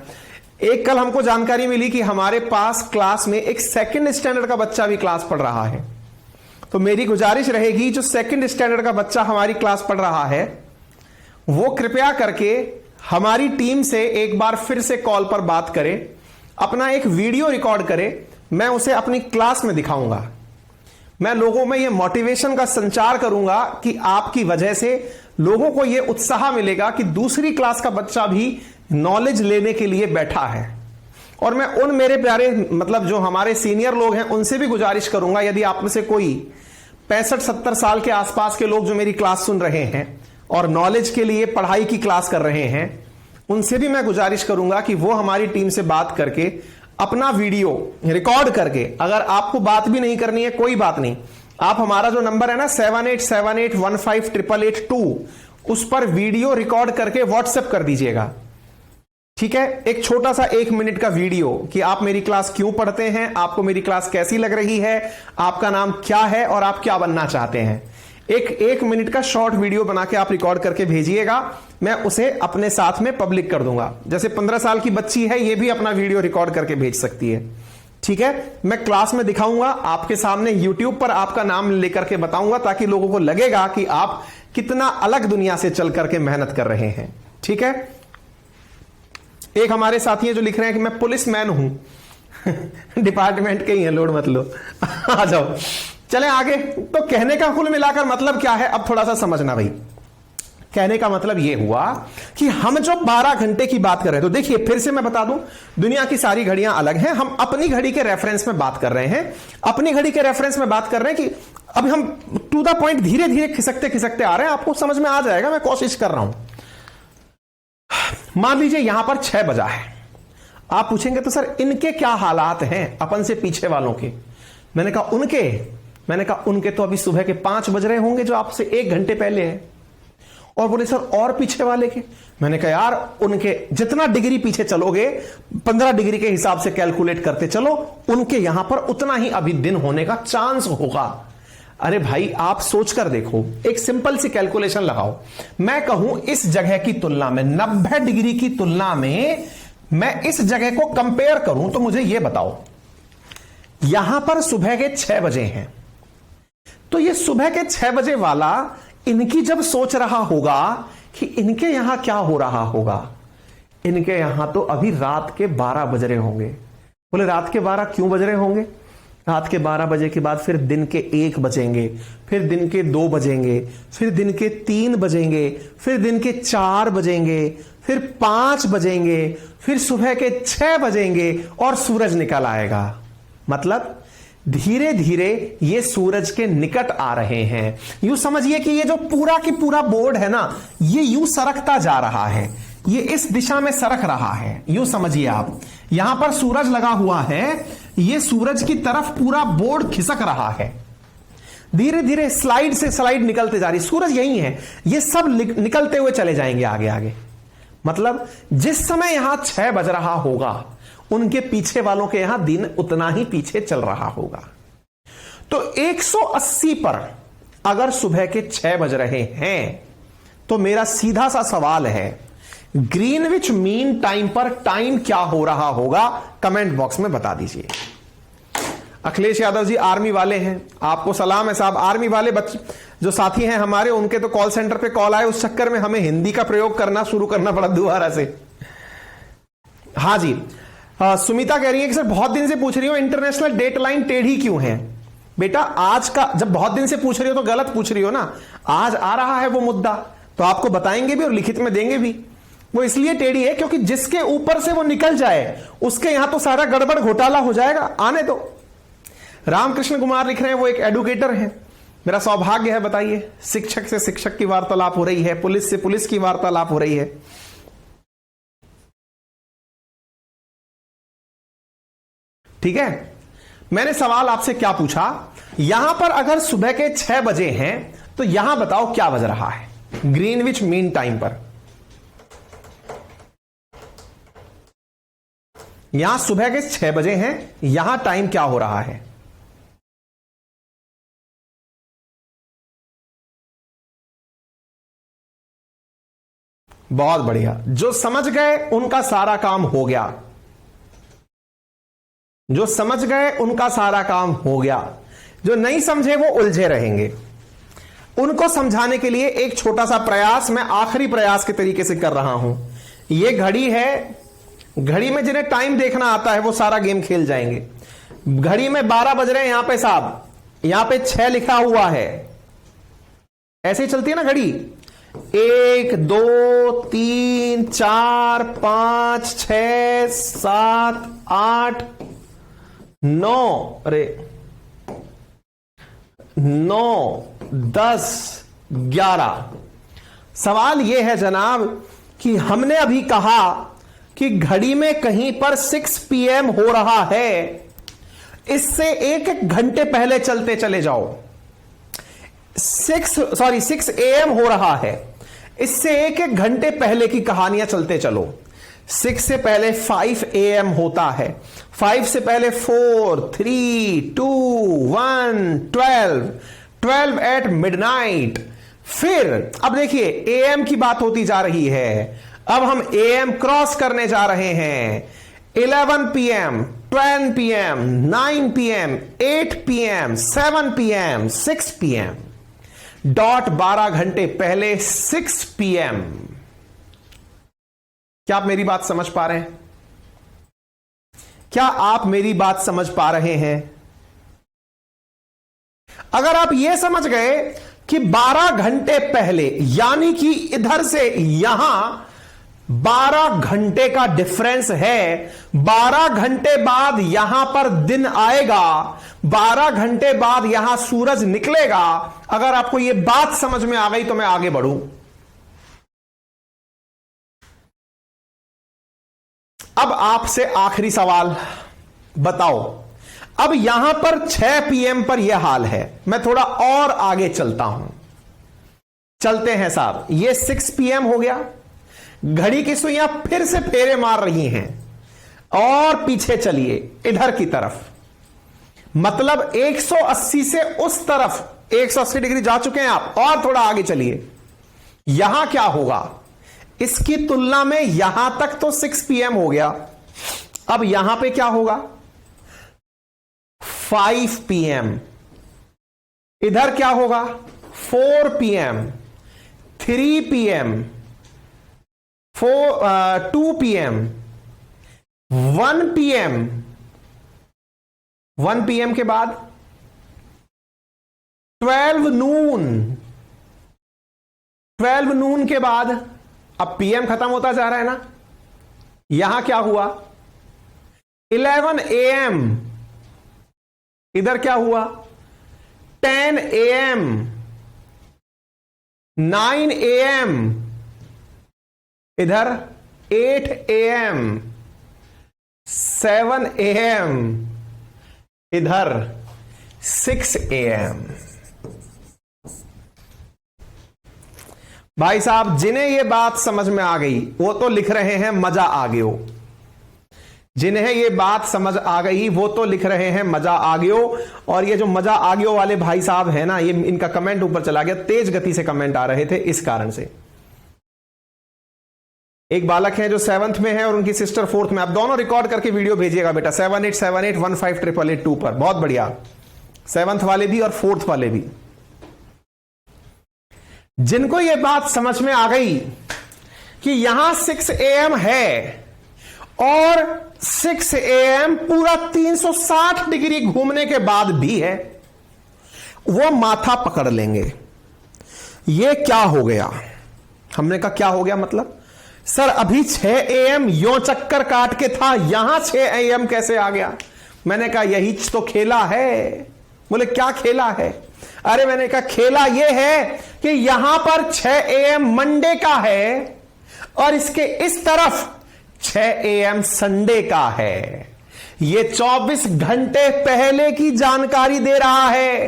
एक कल हमको जानकारी मिली कि हमारे पास क्लास में एक 2nd स्टैंडर्ड का बच्चा भी क्लास पढ़ रहा है। तो मेरी गुजारिश रहेगी, जो 2nd स्टैंडर्ड का बच्चा हमारी क्लास पढ़ रहा है, वो कृपया करके हमारी टीम से एक बार फिर से कॉल पर बात करे, अपना एक वीडियो रिकॉर्ड करे, मैं उसे अपनी क्लास में दिखाऊंगा। मैं लोगों में यह मोटिवेशन का संचार करूंगा कि आपकी वजह से लोगों को यह उत्साह मिलेगा कि दूसरी क्लास का बच्चा भी नॉलेज लेने के लिए बैठा है। और मैं उन मेरे प्यारे मतलब जो हमारे सीनियर लोग हैं उनसे भी गुजारिश करूंगा, यदि आप में से कोई 65-70 साल के आसपास के लोग जो मेरी क्लास सुन रहे हैं और नॉलेज के लिए पढ़ाई की क्लास कर रहे हैं, उनसे भी मैं गुजारिश करूंगा कि वो हमारी टीम से बात करके अपना वीडियो रिकॉर्ड करके, अगर आपको बात भी नहीं करनी है कोई बात नहीं, आप हमारा जो नंबर है ना 7878158882, उस पर वीडियो रिकॉर्ड करके व्हाट्सएप कर दीजिएगा, ठीक है? एक छोटा सा 1 मिनट का वीडियो कि आप मेरी क्लास क्यों पढ़ते हैं, आपको मेरी क्लास कैसी लग रही है, आपका नाम क्या है और आप क्या बनना चाहते हैं। एक मिनट का शॉर्ट वीडियो बना के आप रिकॉर्ड करके भेजिएगा, मैं उसे अपने साथ में पब्लिक कर दूंगा। जैसे 15 साल की बच्ची है, ये भी अपना वीडियो रिकॉर्ड करके भेज सकती है, ठीक है? मैं क्लास में दिखाऊंगा आपके सामने, यूट्यूब पर आपका नाम लेकर के बताऊंगा, ताकि लोगों को लगेगा कि आप कितना अलग दुनिया से चल करके मेहनत कर रहे हैं, ठीक है? एक हमारे साथी है जो लिख रहे हैं कि मैं पुलिस मैन हूं डिपार्टमेंट के ही है, लोड मत लो आ जाओ। चले आगे। तो कहने का कुल मिलाकर मतलब क्या है, अब थोड़ा सा समझना भाई। कहने का मतलब यह हुआ कि हम जो 12 घंटे की बात कर रहे हैं, तो देखिए फिर से मैं बता दूं, दुनिया की सारी घड़ियां अलग हैं, हम अपनी घड़ी के रेफरेंस में बात कर रहे हैं, अपनी घड़ी के रेफरेंस में बात कर रहे हैं कि अब हम टू द पॉइंट धीरे धीरे खिसकते खिसकते आ रहे हैं, आपको समझ में आ जाएगा, मैं कोशिश कर रहा हूं। मान लीजिए यहां पर 6 बजा है, आप पूछेंगे तो सर इनके क्या हालात हैं अपन से पीछे वालों के। मैंने कहा उनके तो अभी सुबह के 5 बज रहे होंगे जो आपसे 1 घंटे पहले है। और बोले सर और पीछे वाले के। मैंने कहा यार उनके जितना डिग्री पीछे चलोगे 15 डिग्री के हिसाब से कैलकुलेट करते चलो, उनके यहां पर उतना ही अभी दिन होने का चांस होगा। अरे भाई आप सोचकर देखो, एक सिंपल सी कैलकुलेशन लगाओ। मैं कहूं इस जगह की तुलना में 90 डिग्री की तुलना में मैं इस जगह को कंपेयर करूं तो मुझे यह बताओ, यहां पर सुबह के 6 बजे हैं, तो ये सुबह के 6 बजे वाला इनकी जब सोच रहा होगा कि इनके यहां क्या हो रहा होगा, इनके यहां तो अभी रात के 12 बज रहे होंगे। बोले रात के 12 क्यों बज रहे होंगे? रात के 12 बजे के बाद फिर दिन के 1 बजेंगे, फिर दिन के 2 बजेंगे, फिर दिन के 3 बजेंगे, फिर दिन के 4 बजेंगे, फिर 5 बजेंगे, फिर सुबह के 6 बजेंगे और सूरज निकल आएगा। मतलब धीरे धीरे ये सूरज के निकट आ रहे हैं। यूं समझिए कि ये जो पूरा की पूरा बोर्ड है ना, ये यूं सरकता जा रहा है, ये इस दिशा में सरक रहा है। यूं समझिए आप, यहां पर सूरज लगा हुआ है, ये सूरज की तरफ पूरा बोर्ड खिसक रहा है। धीरे धीरे स्लाइड से स्लाइड निकलते जा रही, सूरज यही है, ये सब निकलते हुए चले जाएंगे आगे आगे। मतलब जिस समय यहां 6 बज रहा होगा, उनके पीछे वालों के यहां दिन उतना ही पीछे चल रहा होगा। तो 180 पर अगर सुबह के 6 बज रहे हैं, तो मेरा सीधा सा सवाल है ग्रीनविच मीन टाइम पर टाइम क्या हो रहा होगा? कमेंट बॉक्स में बता दीजिए। अखिलेश यादव जी आर्मी वाले हैं, आपको सलाम है साहब। आर्मी वाले बच्चे जो साथी हैं हमारे, उनके तो कॉल सेंटर पे कॉल आए, उस चक्कर में हमें हिंदी का प्रयोग करना शुरू करना पड़ा दोबारा से। हाँ जी, सुमिता कह रही है कि सर बहुत दिन से पूछ रही हो इंटरनेशनल डेट लाइन टेढ़ी क्यों है? बेटा आज का, जब बहुत दिन से पूछ रही हो तो गलत पूछ रही हो ना। आज आ रहा है वो मुद्दा, तो आपको बताएंगे भी और लिखित में देंगे भी। वो इसलिए टेढ़ी है क्योंकि जिसके ऊपर से वो निकल जाए उसके यहां तो सारा गड़बड़ घोटाला हो जाएगा। आने दो। रामकृष्ण कुमार लिख रहे हैं वो एक एडुकेटर हैं। मेरा सौभाग्य है, बताइए, शिक्षक से शिक्षक की वार्तालाप हो रही है, पुलिस से पुलिस की वार्तालाप हो रही है। ठीक है, मैंने सवाल आपसे क्या पूछा, यहां पर अगर सुबह के 6 बजे हैं तो यहां बताओ क्या बज रहा है ग्रीनविच मीन टाइम पर? यहां सुबह के 6 बजे हैं, यहां टाइम क्या हो रहा है? बहुत बढ़िया, जो समझ गए उनका सारा काम हो गया, जो समझ गए उनका सारा काम हो गया। जो नहीं समझे वो उलझे रहेंगे। उनको समझाने के लिए एक छोटा सा प्रयास मैं आखिरी प्रयास के तरीके से कर रहा हूं। ये घड़ी है, घड़ी में जिन्हें टाइम देखना आता है वो सारा गेम खेल जाएंगे। घड़ी में 12 बज रहे हैं यहां पे साहब, यहां पे 6 लिखा हुआ है, ऐसे ही चलती है ना घड़ी। 1 2 3 4 5 6 7 8 9, अरे 9 10 11। सवाल यह है जनाब कि हमने अभी कहा कि घड़ी में कहीं पर 6 PM हो रहा है, इससे 1 घंटे पहले चलते चले जाओ। 6 AM हो रहा है, इससे 1 घंटे पहले की कहानियां चलते चलो। 6 से पहले 5 AM होता है, 5 से पहले 4 3 2 1 12 एट मिडनाइट। फिर अब देखिए AM की बात होती जा रही है, अब हम AM क्रॉस करने जा रहे हैं। 11 PM 10 PM 9 PM 8 PM 7 PM 6 PM dot 12 घंटे पहले 6 PM। क्या आप मेरी बात समझ पा रहे हैं? क्या आप मेरी बात समझ पा रहे हैं? अगर आप यह समझ गए कि 12 घंटे पहले, यानी कि इधर से यहां 12 घंटे का डिफरेंस है, 12 घंटे बाद यहां पर दिन आएगा, 12 घंटे बाद यहां सूरज निकलेगा। अगर आपको यह बात समझ में आ गई तो मैं आगे बढ़ूं। अब आपसे आखिरी सवाल, बताओ, अब यहां पर 6 PM पर यह हाल है, मैं थोड़ा और आगे चलता हूं, चलते हैं साहब, ये 6 PM हो गया, घड़ी की सुइयां फिर से फेरे मार रही हैं, और पीछे चलिए इधर की तरफ, मतलब 180 से उस तरफ 180 डिग्री जा चुके हैं आप, और थोड़ा आगे चलिए, यहां क्या होगा, इसकी तुलना में यहां तक तो 6 PM हो गया, अब यहां पे क्या होगा, 5 PM, इधर क्या होगा, 4 PM, 3 PM, 2 PM, 1 PM, 1 PM के बाद 12 नून, 12 नून के बाद, अब PM खत्म होता जा रहा है ना, यहां क्या हुआ, 11 AM, इधर क्या हुआ, 10 AM, 9 AM, इधर 8 AM, 7 AM, इधर 6 AM। भाई साहब, जिन्हें यह बात समझ में आ गई वो तो लिख रहे हैं मजा आ गयो, जिन्हें ये बात समझ आ गई वो तो लिख रहे हैं मजा आ गयो, और ये जो मजा आ गयो वाले भाई साहब है ना, ये इनका कमेंट ऊपर चला गया, तेज गति से कमेंट आ रहे थे इस कारण से। एक बालक है जो 7th में है और उनकी सिस्टर 4th में, आप दोनों रिकॉर्ड करके वीडियो भेजिएगा बेटा, 7878158882 पर, बहुत बढ़िया, 7th वाले भी और 4th वाले भी। जिनको ये बात समझ में आ गई कि यहां 6 AM है और 6 AM पूरा 360 डिग्री घूमने के बाद भी है, वो माथा पकड़ लेंगे, ये क्या हो गया। हमने कहा क्या हो गया मतलब, सर अभी 6 AM यो चक्कर काट के था, यहां 6 AM कैसे आ गया। मैंने कहा यही तो खेला है। बोले क्या खेला है। अरे मैंने कहा खेला यह है कि यहां पर 6 AM मंडे का है और इसके इस तरफ 6 AM संडे का है। यह 24 घंटे पहले की जानकारी दे रहा है,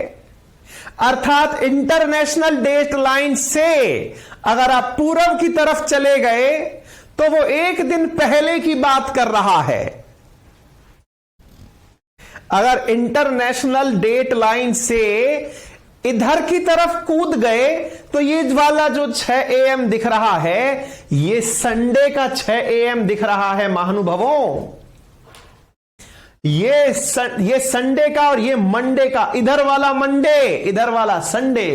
अर्थात इंटरनेशनल डेट लाइन से अगर आप पूरब की तरफ चले गए तो वो एक दिन पहले की बात कर रहा है। अगर इंटरनेशनल डेट लाइन से इधर की तरफ कूद गए तो ये वाला जो 6 AM दिख रहा है ये संडे का 6 AM दिख रहा है महानुभावों। ये संडे का और ये मंडे का, इधर वाला मंडे इधर वाला संडे।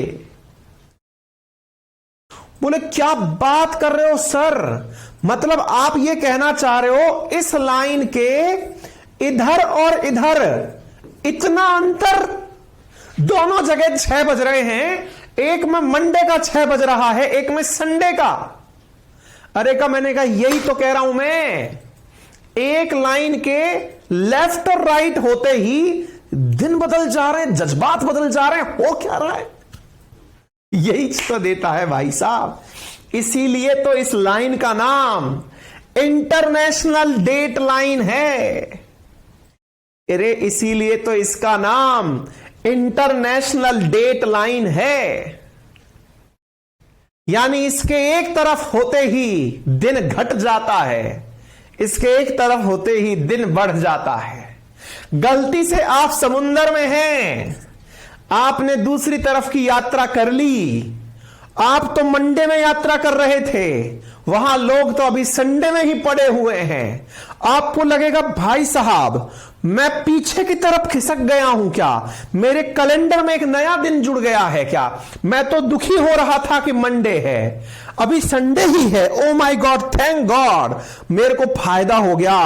बोले क्या बात कर रहे हो सर, मतलब आप ये कहना चाह रहे हो इस लाइन के इधर और इधर इतना अंतर, दोनों जगह 6 बज रहे हैं, एक में मंडे का 6 बज रहा है, एक में संडे का। अरे का मैंने कहा यही तो कह रहा हूं मैं, एक लाइन के लेफ्ट और राइट होते ही दिन बदल जा रहे हैं, जज्बात बदल जा रहे हैं, हो क्या रहा है, यही तो देता है भाई साहब। इसीलिए तो इस लाइन का नाम इंटरनेशनल डेट लाइन है। अरे इसीलिए तो इसका नाम इंटरनेशनल डेट लाइन है, यानी इसके एक तरफ होते ही दिन घट जाता है, इसके एक तरफ होते ही दिन बढ़ जाता है। गलती से आप समुंदर में हैं, आपने दूसरी तरफ की यात्रा कर ली, आप तो मंडे में यात्रा कर रहे थे, वहां लोग तो अभी संडे में ही पड़े हुए हैं। आपको लगेगा भाई साहब मैं पीछे की तरफ खिसक गया हूं क्या, मेरे कैलेंडर में एक नया दिन जुड़ गया है क्या, मैं तो दुखी हो रहा था कि मंडे है अभी संडे ही है। Oh my God, thank God, मेरे को फायदा हो गया,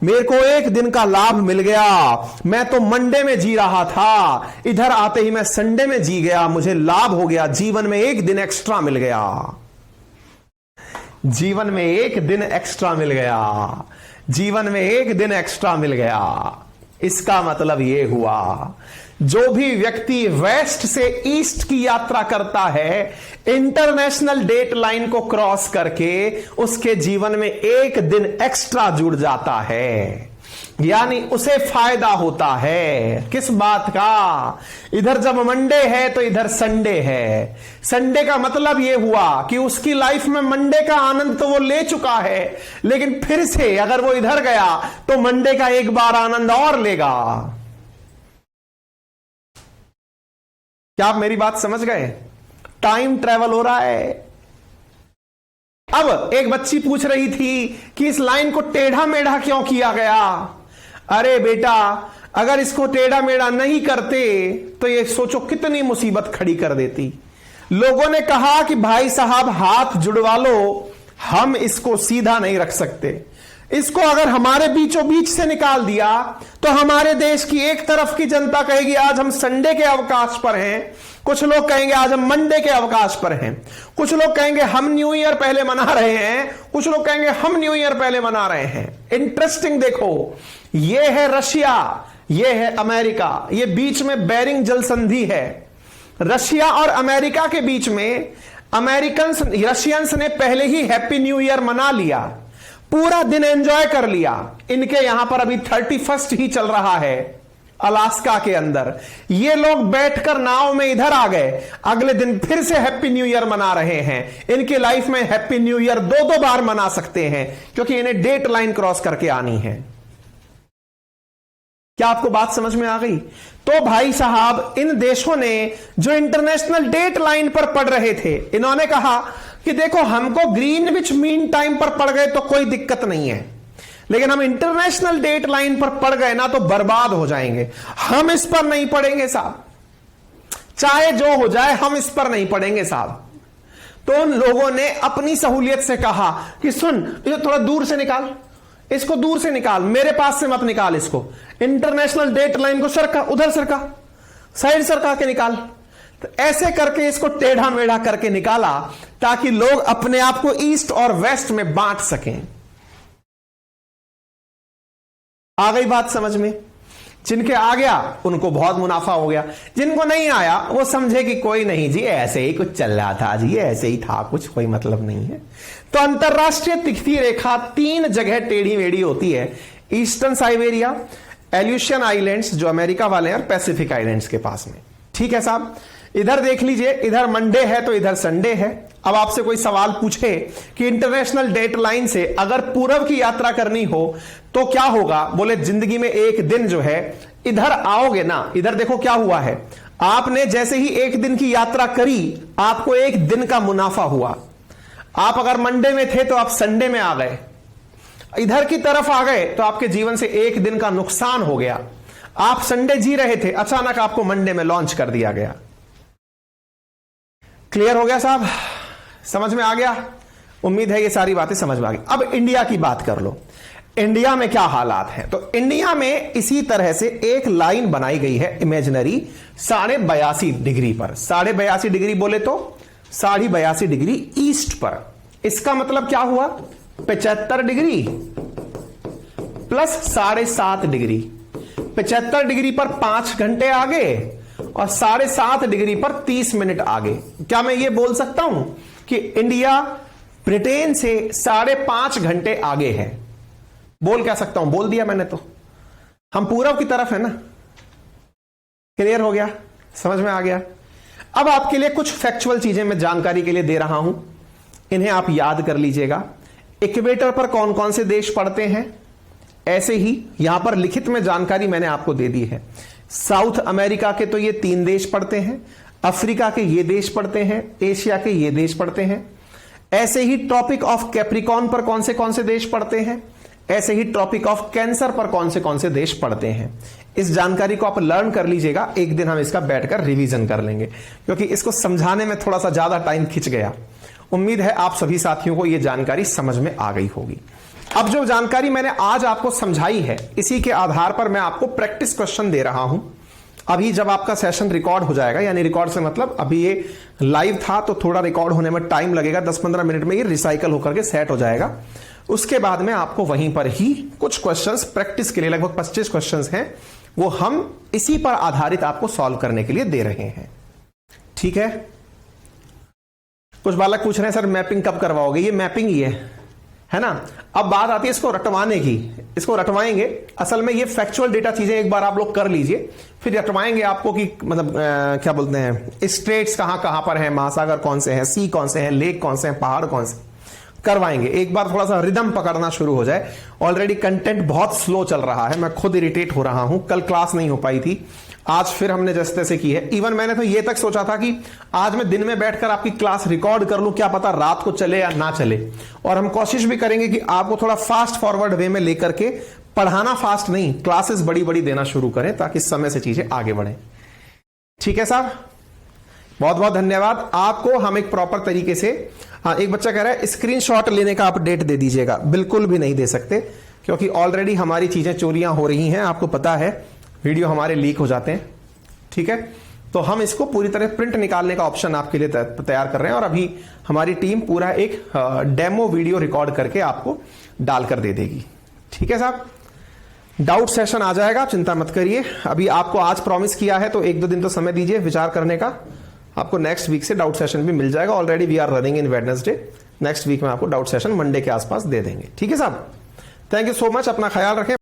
मेरे को एक दिन का लाभ मिल गया, मैं तो मंडे में जी रहा था, इधर आते ही मैं संडे में जी गया, मुझे लाभ हो गया, जीवन में एक दिन एक्स्ट्रा मिल गया, जीवन में एक दिन एक्स्ट्रा मिल गया, जीवन में एक दिन एक्स्ट्रा मिल गया। इसका मतलब यह हुआ, जो भी व्यक्ति वेस्ट से ईस्ट की यात्रा करता है इंटरनेशनल डेट लाइन को क्रॉस करके, उसके जीवन में एक दिन एक्स्ट्रा जुड़ जाता है, यानी उसे फायदा होता है। किस बात का? इधर जब मंडे है तो इधर संडे है। संडे का मतलब यह हुआ कि उसकी लाइफ में मंडे का आनंद तो वो ले चुका है, लेकिन फिर से अगर वो इधर गया तो मंडे का एक बार आनंद और लेगा। क्या आप मेरी बात समझ गए? टाइम ट्रेवल हो रहा है। अब एक बच्ची पूछ रही थी कि इस लाइन को टेढ़ा मेढ़ा क्यों किया गया? अरे बेटा, अगर इसको टेढ़ा मेढ़ा नहीं करते तो ये सोचो कितनी मुसीबत खड़ी कर देती। लोगों ने कहा कि भाई साहब हाथ जुड़वा लो, हम इसको सीधा नहीं रख सकते। इसको अगर हमारे बीचों बीच से निकाल दिया तो हमारे देश की एक तरफ की जनता कहेगी आज हम संडे के अवकाश पर हैं, कुछ लोग कहेंगे आज हम मंडे के अवकाश पर हैं, कुछ लोग कहेंगे हम न्यू ईयर पहले मना रहे हैं, कुछ लोग कहेंगे हम न्यू ईयर पहले मना रहे हैं। इंटरेस्टिंग देखो, ये है रशिया, ये है अमेरिका, ये बीच में बेरिंग जल संधि है। रशिया और अमेरिका के बीच में रशियंस ने पहले ही हैप्पी न्यू ईयर मना लिया, पूरा दिन एंजॉय कर लिया। इनके यहां पर अभी 31 ही चल रहा है अलास्का के अंदर। ये लोग बैठकर नाव में इधर आ गए, अगले दिन फिर से हैप्पी न्यू ईयर मना रहे हैं। इनके लाइफ में हैप्पी न्यू ईयर दो बार मना सकते हैं क्योंकि इन्हें डेट लाइन क्रॉस करके आनी है। क्या आपको बात समझ में आ गई? तो भाई साहब, इन देशों ने जो इंटरनेशनल डेट लाइन पर पढ़ रहे थे, इन्होंने कहा कि देखो हमको ग्रीनविच मीन टाइम पर पड़ गए तो कोई दिक्कत नहीं है, लेकिन हम इंटरनेशनल डेट लाइन पर पड़ गए ना तो बर्बाद हो जाएंगे। हम इस पर नहीं पड़ेंगे साहब, चाहे जो हो जाए हम इस पर नहीं पड़ेंगे साहब। तो उन लोगों ने अपनी सहूलियत से कहा कि सुन, ये थोड़ा दूर से निकाल, इसको दूर से निकाल, मेरे पास से मत निकाल, इसको इंटरनेशनल डेट लाइन को सरका, उधर सरका, साइड सरका के निकाल। तो ऐसे करके इसको टेढ़ा मेढ़ा करके निकाला ताकि लोग अपने आप को ईस्ट और वेस्ट में बांट सकें। आ गई बात समझ में? जिनके आ गया उनको बहुत मुनाफा हो गया, जिनको नहीं आया वो समझे कि कोई नहीं जी, ऐसे ही कुछ चल रहा था जी, ऐसे ही था, कुछ कोई मतलब नहीं है। तो अंतरराष्ट्रीय तिखती रेखा 3 जगह टेढ़ी मेढ़ी होती है। ईस्टर्न साइबेरिया, एल्यूशियन आइलैंड्स जो अमेरिका वाले हैं, और पैसिफिक आइलैंड्स के पास में। ठीक है साहब, इधर देख लीजिए, इधर मंडे है तो इधर संडे है। अब आपसे कोई सवाल पूछे कि इंटरनेशनल डेट लाइन से अगर पूर्व की यात्रा करनी हो तो क्या होगा? बोले जिंदगी में एक दिन जो है इधर आओगे ना, इधर देखो क्या हुआ है, आपने जैसे ही एक दिन की यात्रा करी आपको एक दिन का मुनाफा हुआ। आप अगर मंडे में थे तो आप संडे में आ गए, इधर की तरफ आ गए तो आपके जीवन से एक दिन का नुकसान हो गया। आप संडे जी रहे थे, अचानक आपको मंडे में लॉन्च कर दिया गया। क्लियर हो गया साहब? समझ में आ गया? उम्मीद है ये सारी बातें समझ में आ गई। अब इंडिया की बात कर लो, इंडिया में क्या हालात हैं? तो इंडिया में इसी तरह से एक लाइन बनाई गई है इमेजिनरी 82.5 डिग्री पर। 82.5 डिग्री बोले तो 82.5 डिग्री ईस्ट पर। इसका मतलब क्या हुआ? 75 डिग्री प्लस 7.5 डिग्री। 75 डिग्री पर 5 घंटे आगे और 7.5 डिग्री पर 30 मिनट आगे। क्या मैं ये बोल सकता हूं कि इंडिया ब्रिटेन से 5.5 घंटे आगे है? बोल क्या सकता हूं? बोल दिया मैंने तो। हम पूरब की तरफ है ना। क्लियर हो गया? समझ में आ गया? अब आपके लिए कुछ फैक्चुअल चीजें मैं जानकारी के लिए दे रहा हूं, इन्हें आप याद कर लीजिएगा। इक्वेटर पर कौन कौन से देश पड़ते हैं, ऐसे ही यहां पर लिखित में जानकारी मैंने आपको दे दी है। साउथ अमेरिका के तो ये 3 देश पड़ते हैं, अफ्रीका के ये देश पड़ते हैं, एशिया के ये देश पड़ते हैं। ऐसे ही ट्रॉपिक ऑफ कैप्रिकॉन पर कौन से देश पड़ते हैं, ऐसे ही ट्रॉपिक ऑफ कैंसर पर कौन से देश पड़ते हैं। इस जानकारी को आप लर्न कर लीजिएगा, एक दिन हम इसका बैठकर रिवीजन कर लेंगे, क्योंकि इसको समझाने में थोड़ा सा ज्यादा टाइम खिंच गया। उम्मीद है आप सभी साथियों को यह जानकारी समझ में आ गई होगी। अब जो जानकारी मैंने आज आपको समझाई है, इसी के आधार पर मैं आपको प्रैक्टिस क्वेश्चन दे रहा हूं। अभी जब आपका सेशन रिकॉर्ड हो जाएगा, यानी रिकॉर्ड से मतलब अभी ये लाइव था तो थोड़ा रिकॉर्ड होने में टाइम लगेगा, 10-15 मिनट में ये रिसाइकल होकर के सेट हो जाएगा। उसके बाद में आपको वहीं पर ही कुछ क्वेश्चंस प्रैक्टिस के लिए, लगभग 25 क्वेश्चंस हैं, वो हम इसी पर आधारित आपको सॉल्व करने के लिए दे रहे हैं। ठीक है। कुछ बालक पूछ रहे हैं सर मैपिंग कब करवाओगे? ये मैपिंग ही है ना। अब बात आती है इसको रटवाने की। इसको रटवाएंगे, असल में ये फैक्चुअल डेटा चीजें एक बार आप लोग कर लीजिए, फिर रटवाएंगे आपको कि मतलब क्या बोलते हैं, स्ट्रेट्स कहां कहां पर है, महासागर कौन से हैं, सी कौन से हैं, लेक कौन से हैं, पहाड़ कौन से, करवाएंगे। एक बार थोड़ा सा रिदम पकड़ना शुरू हो जाए। ऑलरेडी कंटेंट बहुत स्लो चल रहा है, मैं खुद इरिटेट हो रहा हूं। कल क्लास नहीं हो पाई थी, आज फिर हमने जैसे तैसे की है। इवन मैंने तो ये तक सोचा था कि आज मैं दिन में बैठकर आपकी क्लास रिकॉर्ड कर लूं, क्या पता रात को चले या ना चले। और हम कोशिश भी करेंगे कि आपको थोड़ा फास्ट फॉरवर्ड वे में लेकर के पढ़ाना, फास्ट नहीं, क्लासेस बड़ी बड़ी देना शुरू करें ताकि समय से चीजें आगे बढ़े। ठीक है साहब, बहुत बहुत धन्यवाद आपको। हम एक प्रॉपर तरीके से, हाँ एक बच्चा कह रहा है स्क्रीनशॉट लेने का अपडेट दे दीजिएगा। बिल्कुल भी नहीं दे सकते, क्योंकि ऑलरेडी हमारी चीजें चोरियां हो रही हैं, आपको पता है, वीडियो हमारे लीक हो जाते हैं। ठीक है, तो हम इसको पूरी तरह प्रिंट निकालने का ऑप्शन आपके लिए तैयार कर रहे हैं, और अभी हमारी टीम पूरा एक डेमो वीडियो रिकॉर्ड करके आपको डालकर दे देगी। ठीक है साहब, डाउट सेशन आ जाएगा, चिंता मत करिए। अभी आपको आज प्रॉमिस किया है तो 1-2 दिन तो समय दीजिए विचार करने का। आपको नेक्स्ट वीक से डाउट सेशन भी मिल जाएगा। Already we are running in Wednesday, next week में आपको डाउट सेशन मंडे के आसपास दे देंगे। ठीक है साहब, थैंक यू सो मच, अपना ख्याल रखें।